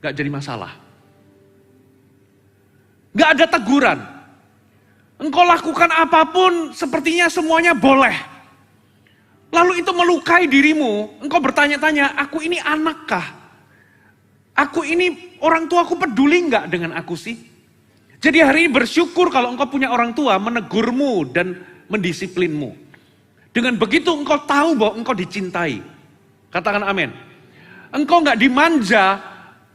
gak jadi masalah. Gak ada teguran. Engkau lakukan apapun, sepertinya semuanya boleh. Lalu itu melukai dirimu, engkau bertanya-tanya, aku ini anakkah? Aku ini orang tuaku peduli nggak dengan aku sih? Jadi hari ini bersyukur kalau engkau punya orang tua menegurmu dan mendisiplinmu. Dengan begitu engkau tahu bahwa engkau dicintai. Katakan amin. Engkau nggak dimanja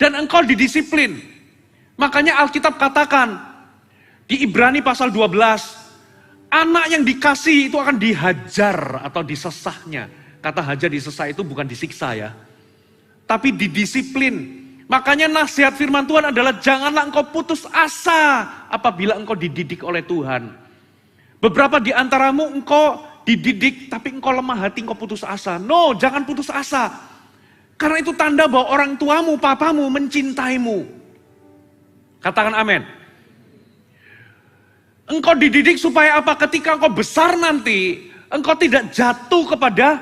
dan engkau didisiplin. Makanya Alkitab katakan di Ibrani pasal 12, anak yang dikasih itu akan dihajar atau disesahnya. Kata hajar disesah itu bukan disiksa ya, tapi didisiplin. Makanya nasihat firman Tuhan adalah janganlah engkau putus asa apabila engkau dididik oleh Tuhan. Beberapa di antaramu engkau dididik tapi engkau lemah hati, engkau putus asa. No, jangan putus asa. Karena itu tanda bahwa orang tuamu, papamu mencintaimu. Katakan amin. Engkau dididik supaya apa? Ketika engkau besar nanti, engkau tidak jatuh kepada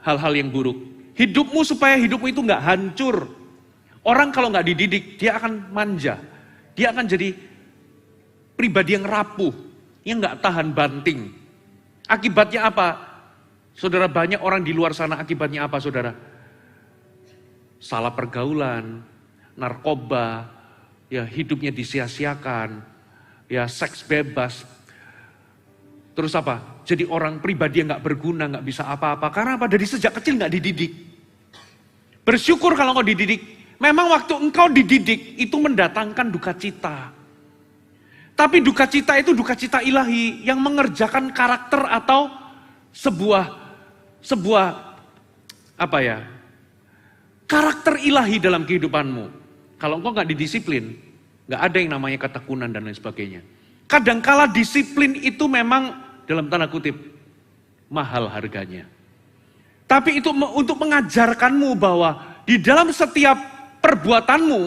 hal-hal yang buruk. Hidupmu supaya hidupmu itu nggak hancur. Orang kalau nggak dididik, dia akan manja. Dia akan jadi pribadi yang rapuh, yang nggak tahan banting. Akibatnya apa? Saudara, banyak orang di luar sana akibatnya apa saudara? Salah pergaulan, narkoba, ya hidupnya disia-siakan, ya seks bebas. Terus apa? Jadi orang pribadi yang nggak berguna, nggak bisa apa-apa. Karena apa? Dari sejak kecil nggak dididik. Bersyukur kalau engkau dididik. Memang waktu engkau dididik itu mendatangkan duka cita. Tapi duka cita itu duka cita ilahi yang mengerjakan karakter atau sebuah apa ya? Karakter ilahi dalam kehidupanmu. Kalau engkau nggak didisiplin, nggak ada yang namanya ketekunan dan lain sebagainya. Kadangkala disiplin itu memang dalam tanda kutip mahal harganya. Tapi itu untuk mengajarkanmu bahwa di dalam setiap perbuatanmu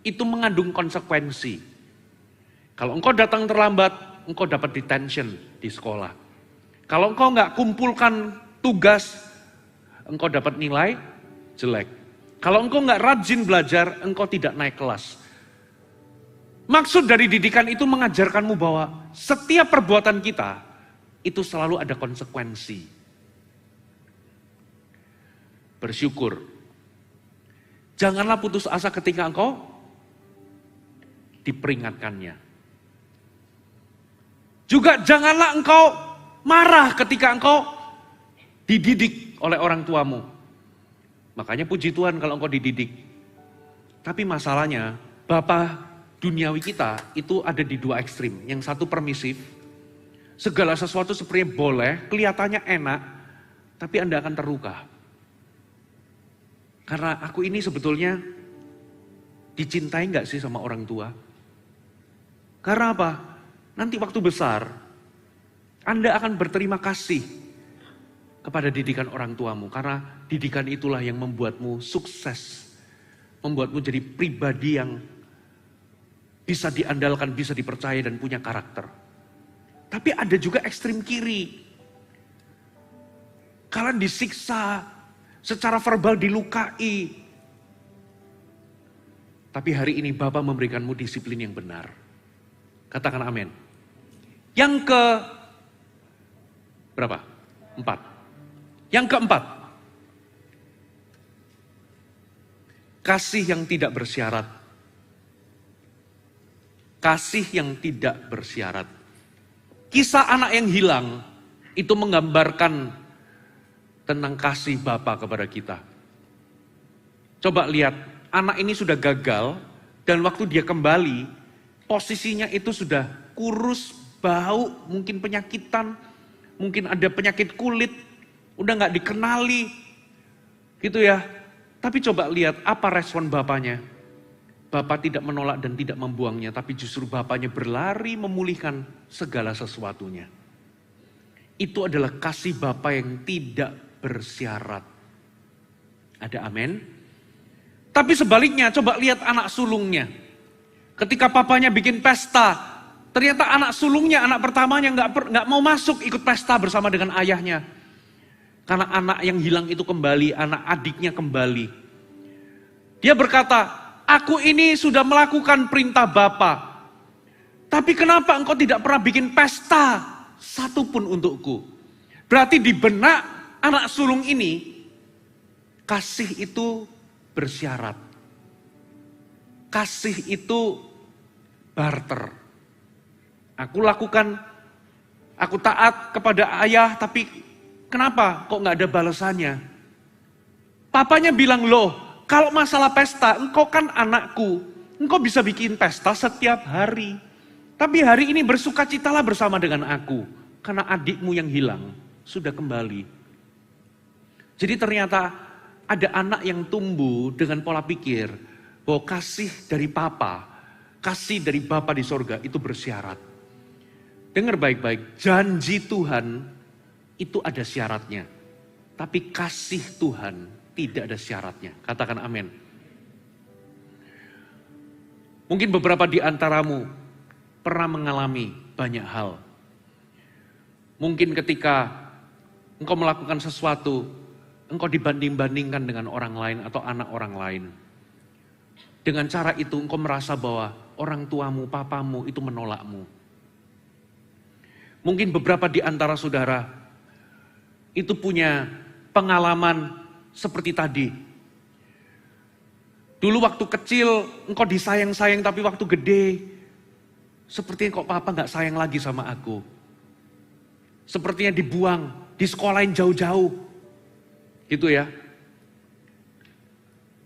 itu mengandung konsekuensi. Kalau engkau datang terlambat, engkau dapat detention di sekolah. Kalau engkau nggak kumpulkan tugas, engkau dapat nilai jelek. Kalau engkau nggak rajin belajar, engkau tidak naik kelas. Maksud dari didikan itu mengajarkanmu bahwa setiap perbuatan kita itu selalu ada konsekuensi. Bersyukur. Janganlah putus asa ketika engkau diperingatkannya. Juga janganlah engkau marah ketika engkau dididik oleh orang tuamu. Makanya puji Tuhan kalau engkau dididik. Tapi masalahnya, Bapa duniawi kita itu ada di dua ekstrim. Yang satu permisif, segala sesuatu sepertinya boleh, kelihatannya enak, tapi Anda akan terluka. Karena aku ini sebetulnya dicintai nggak sih sama orang tua? Karena apa? Nanti waktu besar, Anda akan berterima kasih kepada didikan orang tuamu. Karena didikan itulah yang membuatmu sukses. Membuatmu jadi pribadi yang bisa diandalkan, bisa dipercaya dan punya karakter. Tapi ada juga ekstrim kiri. Kalian disiksa, secara verbal dilukai. Tapi hari ini Bapa memberikanmu disiplin yang benar. Katakan amin. Yang ke berapa? 4. Yang keempat. Kasih yang tidak bersyarat. Kasih yang tidak bersyarat. Kisah anak yang hilang itu menggambarkan tentang kasih Bapa kepada kita. Coba lihat, anak ini sudah gagal dan waktu dia kembali, posisinya itu sudah kurus, bau, mungkin penyakitan, mungkin ada penyakit kulit, udah gak dikenali, gitu ya. Tapi coba lihat apa respon bapaknya. Bapak tidak menolak dan tidak membuangnya, tapi justru bapaknya berlari memulihkan segala sesuatunya. Itu adalah kasih Bapa yang tidak bersyarat. Ada amin? Tapi sebaliknya, coba lihat anak sulungnya. Ketika papanya bikin pesta, ternyata anak sulungnya, anak pertamanya nggak mau masuk ikut pesta bersama dengan ayahnya. Karena anak yang hilang itu kembali, anak adiknya kembali. Dia berkata, aku ini sudah melakukan perintah Bapa. Tapi kenapa engkau tidak pernah bikin pesta satupun untukku? Berarti di benak anak sulung ini, kasih itu bersyarat. Kasih itu barter. Aku lakukan, aku taat kepada ayah, tapi kenapa kok gak ada balasannya? Papanya bilang, loh, kalau masalah pesta, engkau kan anakku. Engkau bisa bikin pesta setiap hari. Tapi hari ini bersukacitalah bersama dengan aku. Karena adikmu yang hilang sudah kembali. Jadi ternyata ada anak yang tumbuh dengan pola pikir bahwa kasih dari Papa, kasih dari Bapa di sorga itu bersyarat. Dengar baik-baik, janji Tuhan itu ada syaratnya. Tapi kasih Tuhan tidak ada syaratnya. Katakan amin. Mungkin beberapa di antaramu pernah mengalami banyak hal. Mungkin ketika engkau melakukan sesuatu, engkau dibanding-bandingkan dengan orang lain atau anak orang lain. Dengan cara itu engkau merasa bahwa orang tuamu, papamu itu menolakmu. Mungkin beberapa di antara saudara itu punya pengalaman seperti tadi. Dulu waktu kecil engkau disayang-sayang, tapi waktu gede sepertinya kok papa gak sayang lagi sama aku. Sepertinya dibuang, disekolahin jauh-jauh. Gitu ya.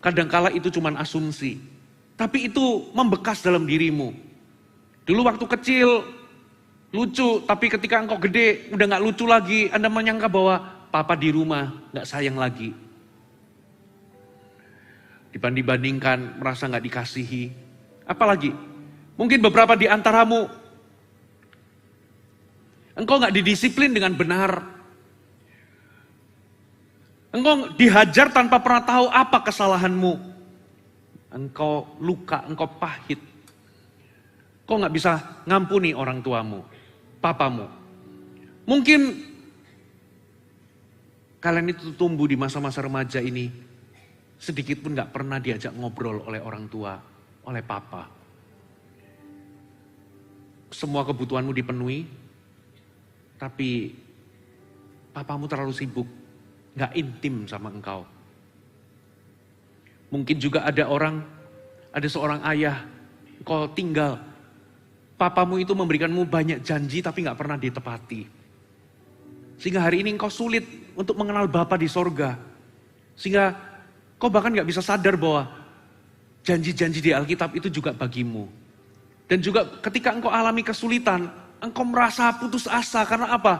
Kadangkala itu cuman asumsi. Tapi itu membekas dalam dirimu. Dulu waktu kecil lucu, tapi ketika engkau gede udah gak lucu lagi. Anda menyangka bahwa papa di rumah gak sayang lagi. Dibanding-bandingkan, merasa gak dikasihi. Apalagi, mungkin beberapa di antaramu, engkau gak didisiplin dengan benar. Engkau dihajar tanpa pernah tahu apa kesalahanmu. Engkau luka, engkau pahit. Engkau gak bisa ngampuni orang tuamu. papamu. Mungkin kalian itu tumbuh di masa-masa remaja ini, sedikit pun gak pernah diajak ngobrol oleh orang tua, oleh papa. Semua kebutuhanmu dipenuhi, tapi papamu terlalu sibuk, gak intim sama engkau. Mungkin juga ada seorang ayah, engkau tinggal, papamu itu memberikanmu banyak janji tapi gak pernah ditepati. Sehingga hari ini engkau sulit untuk mengenal Bapa di sorga. Sehingga kau bahkan gak bisa sadar bahwa janji-janji di Alkitab itu juga bagimu. Dan juga ketika engkau alami kesulitan, engkau merasa putus asa. Karena apa?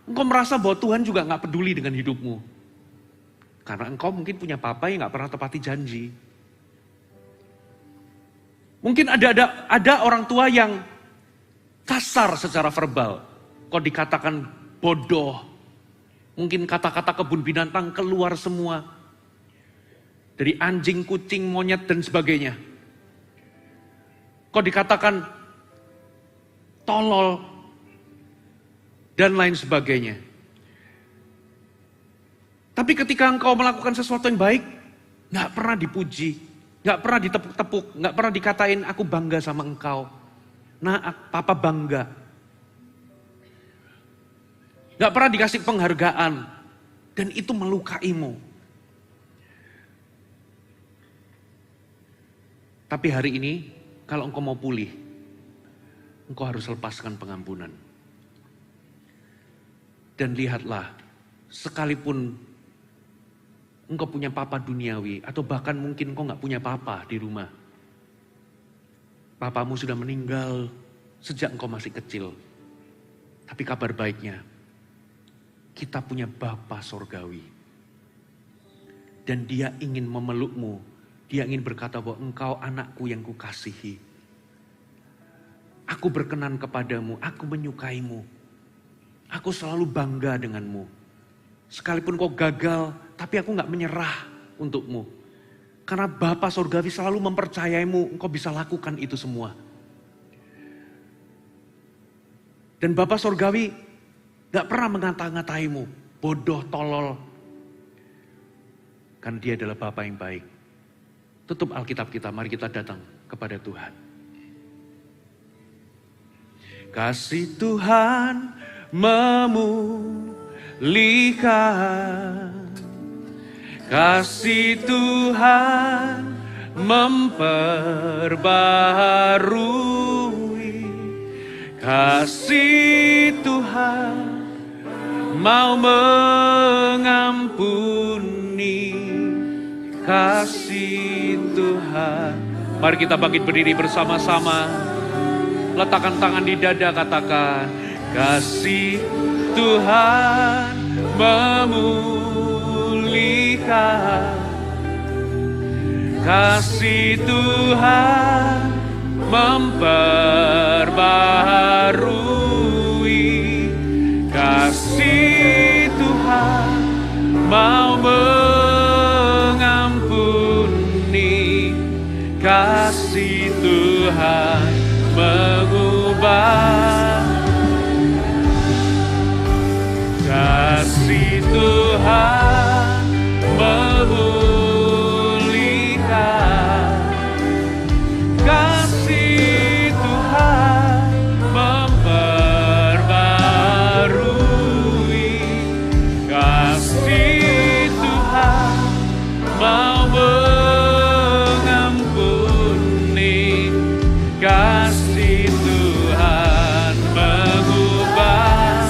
Engkau merasa bahwa Tuhan juga gak peduli dengan hidupmu. Karena engkau mungkin punya papa yang gak pernah tepati janji. Mungkin ada orang tua yang kasar secara verbal. Kau dikatakan bodoh. Mungkin kata-kata kebun binatang keluar semua. Dari anjing, kucing, monyet, dan sebagainya. Kau dikatakan tolol. Dan lain sebagainya. Tapi ketika engkau melakukan sesuatu yang baik, gak pernah dipuji. Gak pernah ditepuk-tepuk. Gak pernah dikatain aku bangga sama engkau. Nah, papa bangga. Gak pernah dikasih penghargaan. Dan itu melukaimu. Tapi hari ini, kalau engkau mau pulih, engkau harus lepaskan pengampunan. Dan lihatlah, sekalipun engkau punya papa duniawi, atau bahkan mungkin engkau gak punya papa di rumah. Papamu sudah meninggal sejak engkau masih kecil. Tapi kabar baiknya, kita punya Bapa sorgawi. Dan dia ingin memelukmu. Dia ingin berkata bahwa engkau anakku yang kukasihi. Aku berkenan kepadamu, aku menyukaimu. Aku selalu bangga denganmu. Sekalipun kau gagal, tapi aku gak menyerah untukmu. Karena Bapa sorgawi selalu mempercayaimu, engkau bisa lakukan itu semua. Dan Bapa sorgawi gak pernah mengata-ngataimu, bodoh, tolol. Karena dia adalah Bapa yang baik. Tutup Alkitab kita, mari kita datang kepada Tuhan. Kasih Tuhan memulihkan. Kasih Tuhan memperbaharui. Kasih Tuhan mau mengampuni. Kasih Tuhan. Mari kita bangkit berdiri bersama-sama. Letakkan tangan di dada, katakan kasih Tuhan memulihkan. Kasih Tuhan memperbaharui. Kasih Tuhan mau mengampuni. Kasih Tuhan mengubah. Kasih Tuhan memulihkan. Kasih Tuhan memperbarui. Kasih Tuhan mau mengampuni. Kasih Tuhan mengubah.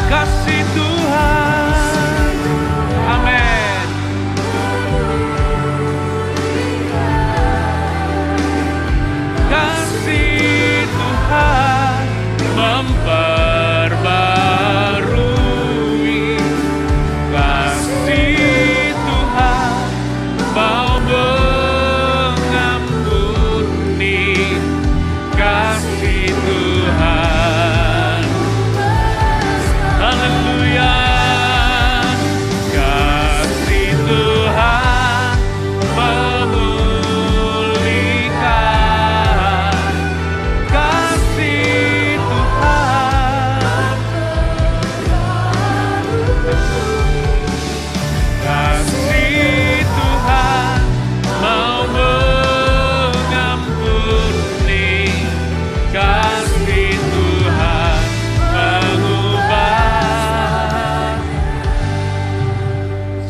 Kasih Tuhan, amin. Kasih Tuhan memperbarui. Kasih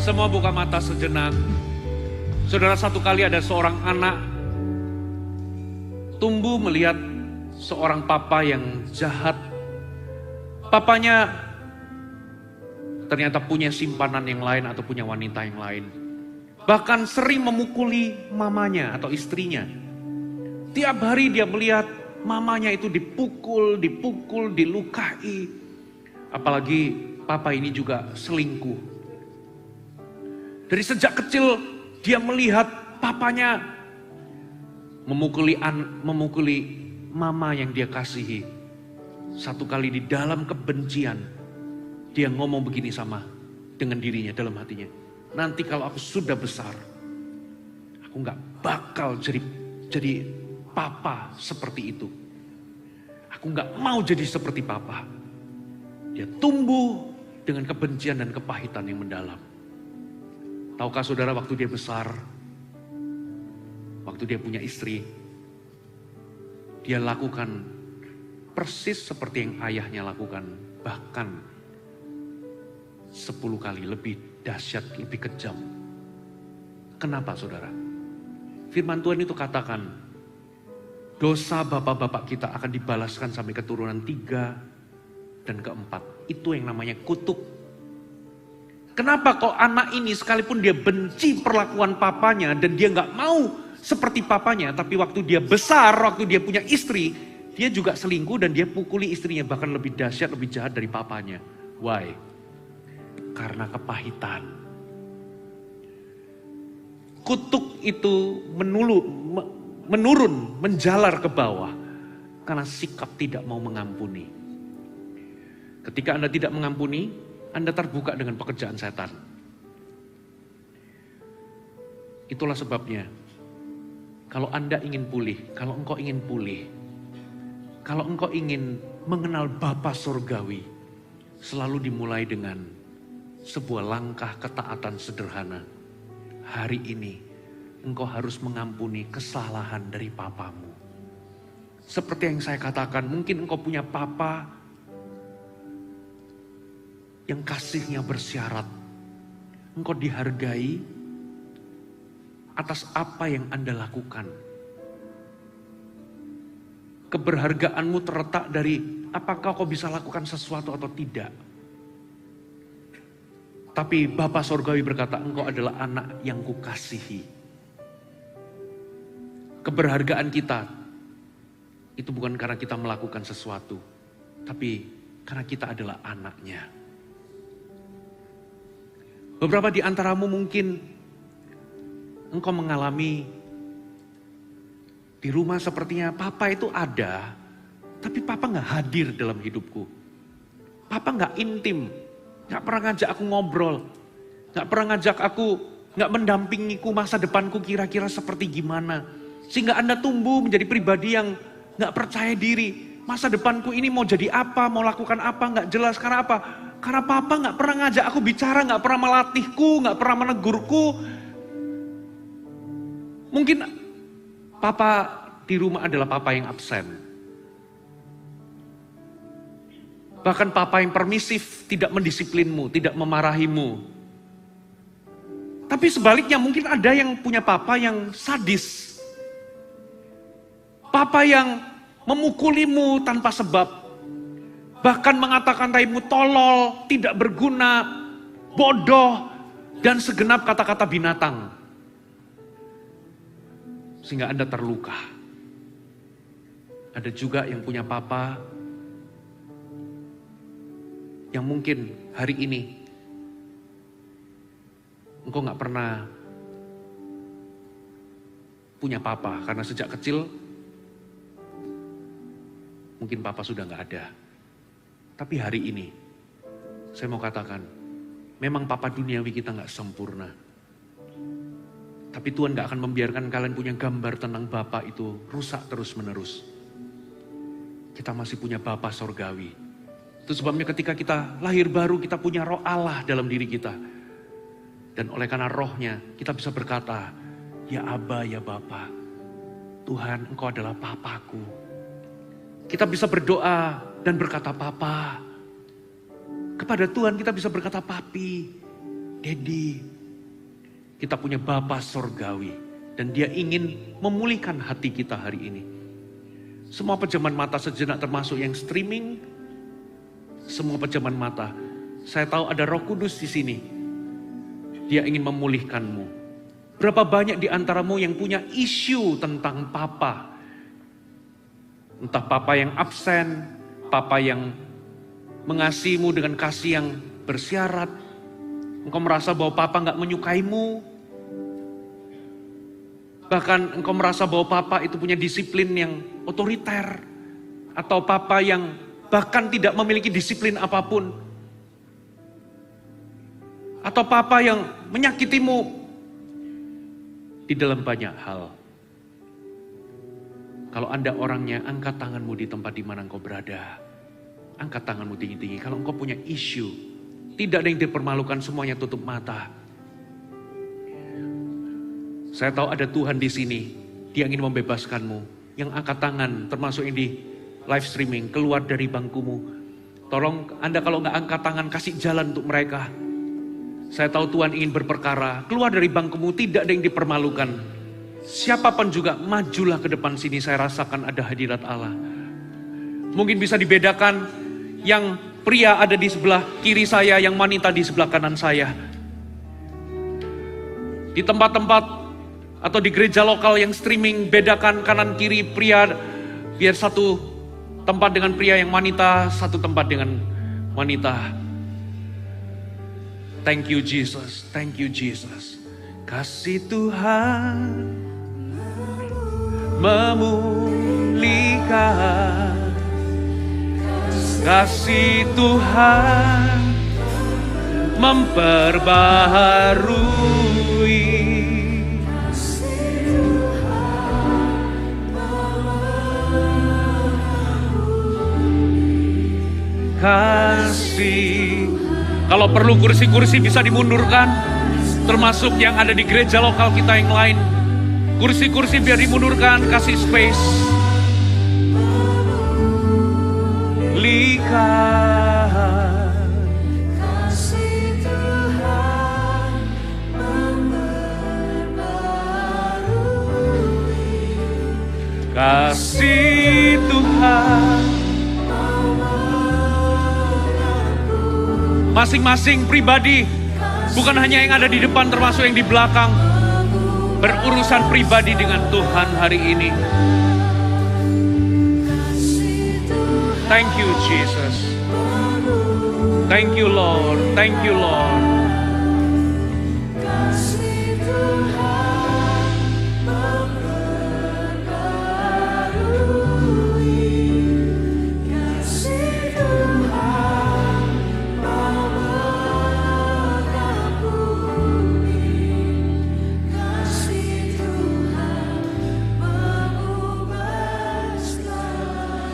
Semua buka mata sejenak. Saudara, satu kali ada seorang anak tumbuh melihat seorang papa yang jahat. Papanya ternyata punya simpanan yang lain atau punya wanita yang lain. Bahkan sering memukuli mamanya atau istrinya. Tiap hari dia melihat mamanya itu dipukul, dilukai. Apalagi papa ini juga selingkuh. Dari sejak kecil dia melihat papanya memukuli mama yang dia kasihi. Satu kali di dalam kebencian, dia ngomong begini dengan dirinya dalam hatinya. Nanti kalau aku sudah besar, aku gak bakal jadi papa seperti itu. Aku gak mau jadi seperti papa. Dia tumbuh dengan kebencian dan kepahitan yang mendalam. Tahukah saudara, waktu dia besar, waktu dia punya istri, dia lakukan persis seperti yang ayahnya lakukan, bahkan 10 kali lebih dahsyat, lebih kejam. Kenapa saudara? Firman Tuhan itu katakan, dosa bapak-bapak kita akan dibalaskan sampai keturunan 3 dan ke-4. Itu yang namanya kutuk. Kenapa kok anak ini sekalipun dia benci perlakuan papanya dan dia gak mau seperti papanya, tapi waktu dia besar, waktu dia punya istri, dia juga selingkuh dan dia pukuli istrinya, bahkan lebih dahsyat, lebih jahat dari papanya. Why? Karena kepahitan. Kutuk itu menurun, menjalar ke bawah karena sikap tidak mau mengampuni. Ketika Anda tidak mengampuni, Anda terbuka dengan pekerjaan setan. Itulah sebabnya, kalau Anda ingin pulih, kalau engkau ingin pulih, kalau engkau ingin mengenal Bapa Surgawi, selalu dimulai dengan sebuah langkah ketaatan sederhana. Hari ini, engkau harus mengampuni kesalahan dari papamu. Seperti yang saya katakan, mungkin engkau punya papa yang kasihnya bersyarat. Engkau dihargai atas apa yang Anda lakukan. Keberhargaanmu terletak dari apakah kau bisa lakukan sesuatu atau tidak. Tapi Bapa Surgawi berkata, engkau adalah anak yang kukasihi. Keberhargaan kita itu bukan karena kita melakukan sesuatu, tapi karena kita adalah anaknya. Beberapa di antaramu mungkin engkau mengalami di rumah sepertinya papa itu ada, tapi papa gak hadir dalam hidupku. Papa gak intim, gak pernah ngajak aku ngobrol, gak pernah ngajak aku, gak mendampingiku masa depanku kira-kira seperti gimana. Sehingga Anda tumbuh menjadi pribadi yang gak percaya diri. Masa depanku ini mau jadi apa, mau lakukan apa, gak jelas. Karena apa? Karena papa gak pernah ngajak aku bicara, gak pernah melatihku, gak pernah menegurku. Mungkin papa di rumah adalah papa yang absen. Bahkan papa yang permisif, tidak mendisiplinmu, tidak memarahimu. Tapi sebaliknya mungkin ada yang punya papa yang sadis. Papa yang memukulimu tanpa sebab. Bahkan mengatakan taimu tolol, tidak berguna, bodoh, dan segenap kata-kata binatang. Sehingga Anda terluka. Ada juga yang punya papa yang mungkin hari ini engkau gak pernah punya papa. Karena sejak kecil mungkin papa sudah gak ada. Tapi hari ini, saya mau katakan, memang papa duniawi kita gak sempurna. Tapi Tuhan gak akan membiarkan kalian punya gambar tentang Bapa itu rusak terus menerus. Kita masih punya Bapa Surgawi. Itu sebabnya ketika kita lahir baru, kita punya roh Allah dalam diri kita. Dan oleh karena rohnya, kita bisa berkata, ya Aba, ya Bapa, Tuhan engkau adalah Papaku. Kita bisa berdoa dan berkata Papa. Kepada Tuhan kita bisa berkata Papi, Dedi, Kita punya Bapa Sorgawi. Dan Dia ingin memulihkan hati kita hari ini. Semua pejaman mata sejenak termasuk yang streaming. Semua pejaman mata. Saya tahu ada Roh Kudus di sini. Dia ingin memulihkanmu. Berapa banyak di antaramu yang punya isu tentang Papa. Entah Papa yang absen, Papa yang mengasihimu dengan kasih yang bersyarat. Engkau merasa bahwa Papa gak menyukaimu. Bahkan engkau merasa bahwa Papa itu punya disiplin yang otoriter. Atau Papa yang bahkan tidak memiliki disiplin apapun. Atau Papa yang menyakitimu di dalam banyak hal. Kalau Anda orangnya, angkat tanganmu di tempat di mana engkau berada. Angkat tanganmu tinggi-tinggi. Kalau engkau punya isu, tidak ada yang dipermalukan, semuanya tutup mata. Saya tahu ada Tuhan di sini. Dia ingin membebaskanmu. Yang angkat tangan, termasuk yang di live streaming, keluar dari bangkumu. Tolong Anda kalau nggak angkat tangan, kasih jalan untuk mereka. Saya tahu Tuhan ingin berperkara. Keluar dari bangkumu, tidak ada yang dipermalukan. Siapapun juga, majulah ke depan sini. Saya rasakan ada hadirat Allah. Mungkin bisa dibedakan yang pria ada di sebelah kiri saya, yang wanita di sebelah kanan saya. Di tempat-tempat atau di gereja lokal yang streaming, bedakan kanan kiri pria, biar satu tempat dengan pria, yang wanita satu tempat dengan wanita. Thank you Jesus, thank you Jesus. Kasih Tuhan memulihkan, kasih Tuhan memperbaharui, kasih. Kalau perlu kursi-kursi bisa dimundurkan, termasuk yang ada di gereja lokal kita yang lain. Kursi-kursi biar dimundurkan, kasih space. Lihat kasih Tuhan memperbarui, kasih Tuhan. Masing-masing pribadi, bukan hanya yang ada di depan, termasuk yang di belakang, berurusan pribadi dengan Tuhan hari ini. Thank you Jesus. Thank you Lord. Thank you Lord.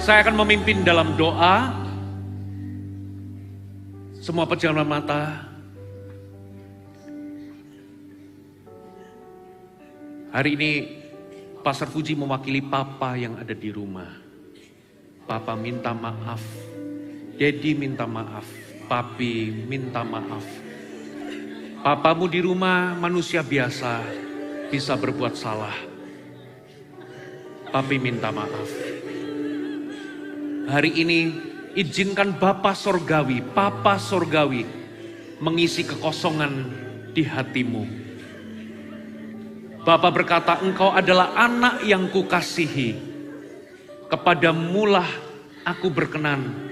Saya akan memimpin dalam doa. Semua pejaman mata. Hari ini Pastor Fuji mewakili Papa yang ada di rumah. Papa minta maaf. Daddy minta maaf. Papi minta maaf. Papamu di rumah manusia biasa, bisa berbuat salah. Papi minta maaf. Hari ini izinkan Bapa Sorgawi, Papa Sorgawi mengisi kekosongan di hatimu. Bapa berkata, engkau adalah anak yang kukasihi. Kepadamulah aku berkenan.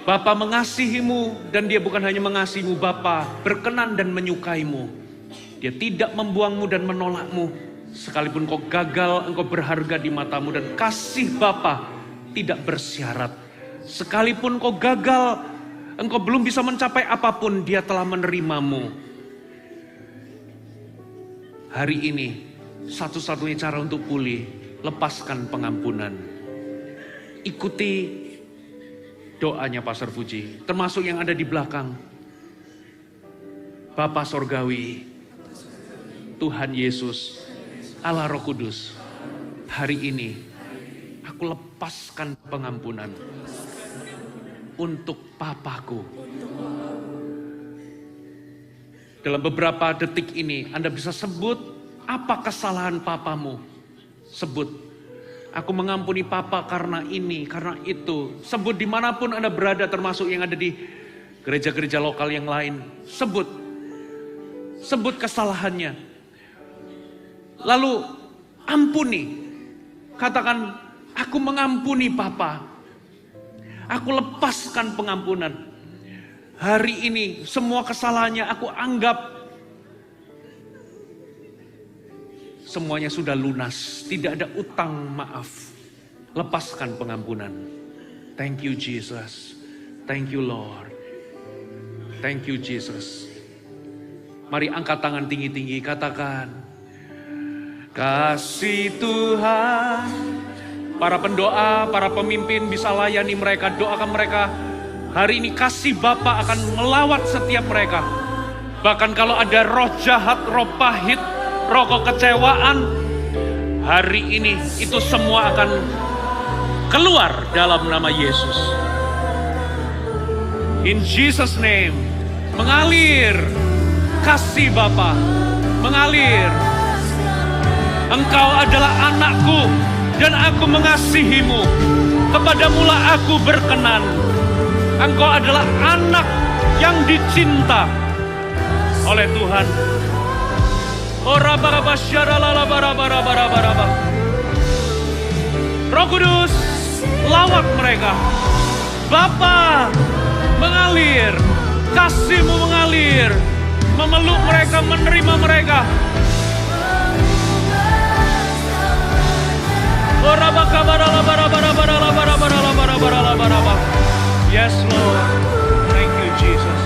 Bapa mengasihimu, dan dia bukan hanya mengasihimu, Bapa berkenan dan menyukaimu. Dia tidak membuangmu dan menolakmu. Sekalipun kau gagal, engkau berharga di matamu, dan kasih Bapa tidak bersyarat. Sekalipun kau gagal, engkau belum bisa mencapai apapun, dia telah menerimamu. Hari ini, satu-satunya cara untuk pulih, lepaskan pengampunan. Ikuti doanya Pastor Fuji, termasuk yang ada di belakang. Bapa Sorgawi, Tuhan Yesus, Allah Roh Kudus, hari ini aku lepaskan pengampunan untuk papaku. Dalam beberapa detik ini Anda bisa sebut apa kesalahan papamu. Sebut, aku mengampuni papa karena ini, karena itu. Sebut dimanapun Anda berada, termasuk yang ada di gereja-gereja lokal yang lain. Sebut kesalahannya. Lalu ampuni. Katakan, aku mengampuni papa. Aku lepaskan pengampunan. Hari ini semua kesalahannya aku anggap semuanya sudah lunas. Tidak ada utang maaf. Lepaskan pengampunan. Thank you Jesus. Thank you Lord. Thank you Jesus. Mari angkat tangan tinggi-tinggi, katakan, kasih Tuhan. Para pendoa, para pemimpin bisa layani mereka, doakan mereka. Hari ini kasih Bapa akan melawat setiap mereka. Bahkan kalau ada roh jahat, roh pahit, roh kekecewaan, hari ini itu semua akan keluar dalam nama Yesus. In Jesus name, mengalir kasih Bapa, mengalir. Engkau adalah anakku dan aku mengasihimu. Kepadamulah aku berkenan. Engkau adalah anak yang dicinta oleh Tuhan. Roh Kudus, lawat mereka. Bapa, mengalir. Kasih-Mu mengalir. Memeluk mereka, menerima mereka. Yes, Lord. Thank you, Jesus.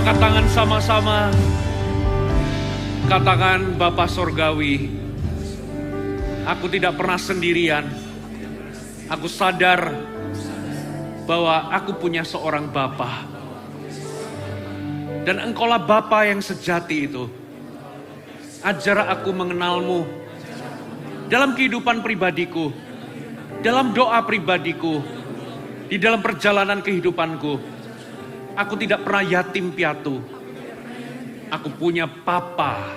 angkat tangan sama-sama. Katakan, Bapa Sorgawi, aku tidak pernah sendirian. Aku sadar bahwa aku punya seorang Bapa. Dan Engkaulah Bapa yang sejati itu. Ajar aku mengenalmu dalam kehidupan pribadiku, dalam doa pribadiku, di dalam perjalanan kehidupanku. Aku tidak pernah yatim piatu. Aku punya Papa.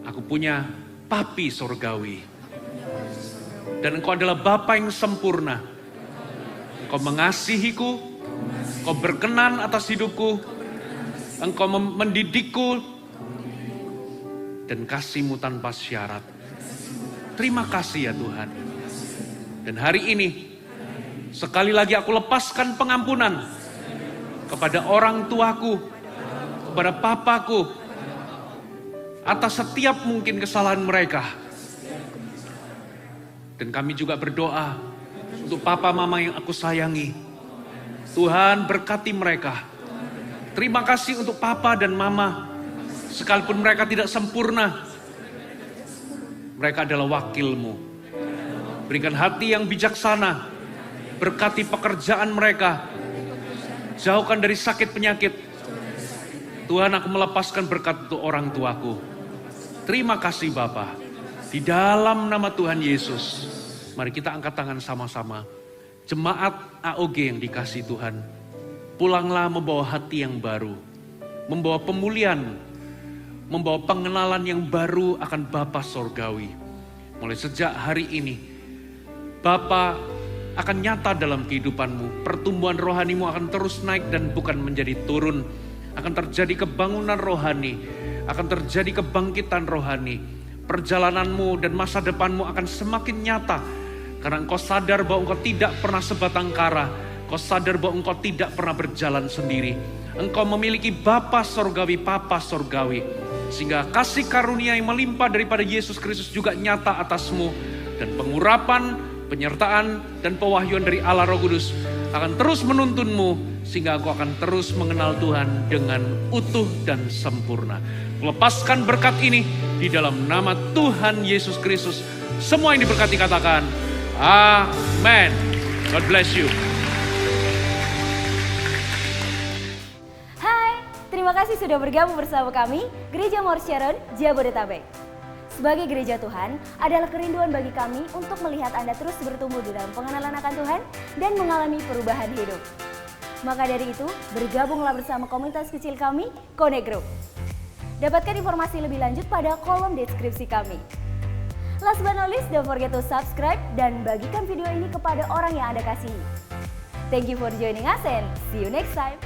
Aku punya Papi Sorgawi. Dan Engkau adalah Bapa yang sempurna. Engkau mengasihiku. Engkau berkenan atas hidupku. Engkau mendidikku. Dan kasih-Mu tanpa syarat. Terima kasih ya Tuhan. Dan hari ini, sekali lagi aku lepaskan pengampunan kepada orang tuaku, kepada papaku, atas setiap mungkin kesalahan mereka. Dan kami juga berdoa untuk papa mama yang aku sayangi. Tuhan berkati mereka. Terima kasih untuk papa dan mama. Sekalipun mereka tidak sempurna, mereka adalah wakil-Mu. Berikan hati yang bijaksana. Berkati pekerjaan mereka. Jauhkan dari sakit penyakit. Tuhan, aku melepaskan berkat untuk orang tuaku. Terima kasih Bapa. Di dalam nama Tuhan Yesus, mari kita angkat tangan sama-sama. Jemaat AOG yang dikasih Tuhan, pulanglah membawa hati yang baru. Membawa pemulihan, membawa pengenalan yang baru akan Bapa Sorgawi. Mulai sejak hari ini, Bapa akan nyata dalam kehidupanmu. Pertumbuhan rohanimu akan terus naik dan bukan menjadi turun. Akan terjadi kebangunan rohani. Akan terjadi kebangkitan rohani. Perjalananmu dan masa depanmu akan semakin nyata. Karena engkau sadar bahwa engkau tidak pernah sebatang kara. Engkau sadar bahwa engkau tidak pernah berjalan sendiri. Engkau memiliki Bapa Sorgawi, Papa Sorgawi. Sehingga kasih karunia yang melimpah daripada Yesus Kristus juga nyata atasmu. Dan pengurapan, penyertaan dan pewahyuan dari Allah Roh Kudus akan terus menuntunmu sehingga aku akan terus mengenal Tuhan dengan utuh dan sempurna. Lepaskan berkat ini di dalam nama Tuhan Yesus Kristus. Semua yang diberkati katakan amen. God bless you. Hai, terima kasih sudah bergabung bersama kami Gereja Mount Sharon Jabodetabek. Sebagai gereja Tuhan, adalah kerinduan bagi kami untuk melihat Anda terus bertumbuh di dalam pengenalan akan Tuhan dan mengalami perubahan hidup. Maka dari itu, bergabunglah bersama komunitas kecil kami, Connect Group. Dapatkan informasi lebih lanjut pada kolom deskripsi kami. Last but not least, don't forget to subscribe dan bagikan video ini kepada orang yang Anda kasihi. Thank you for joining us and see you next time.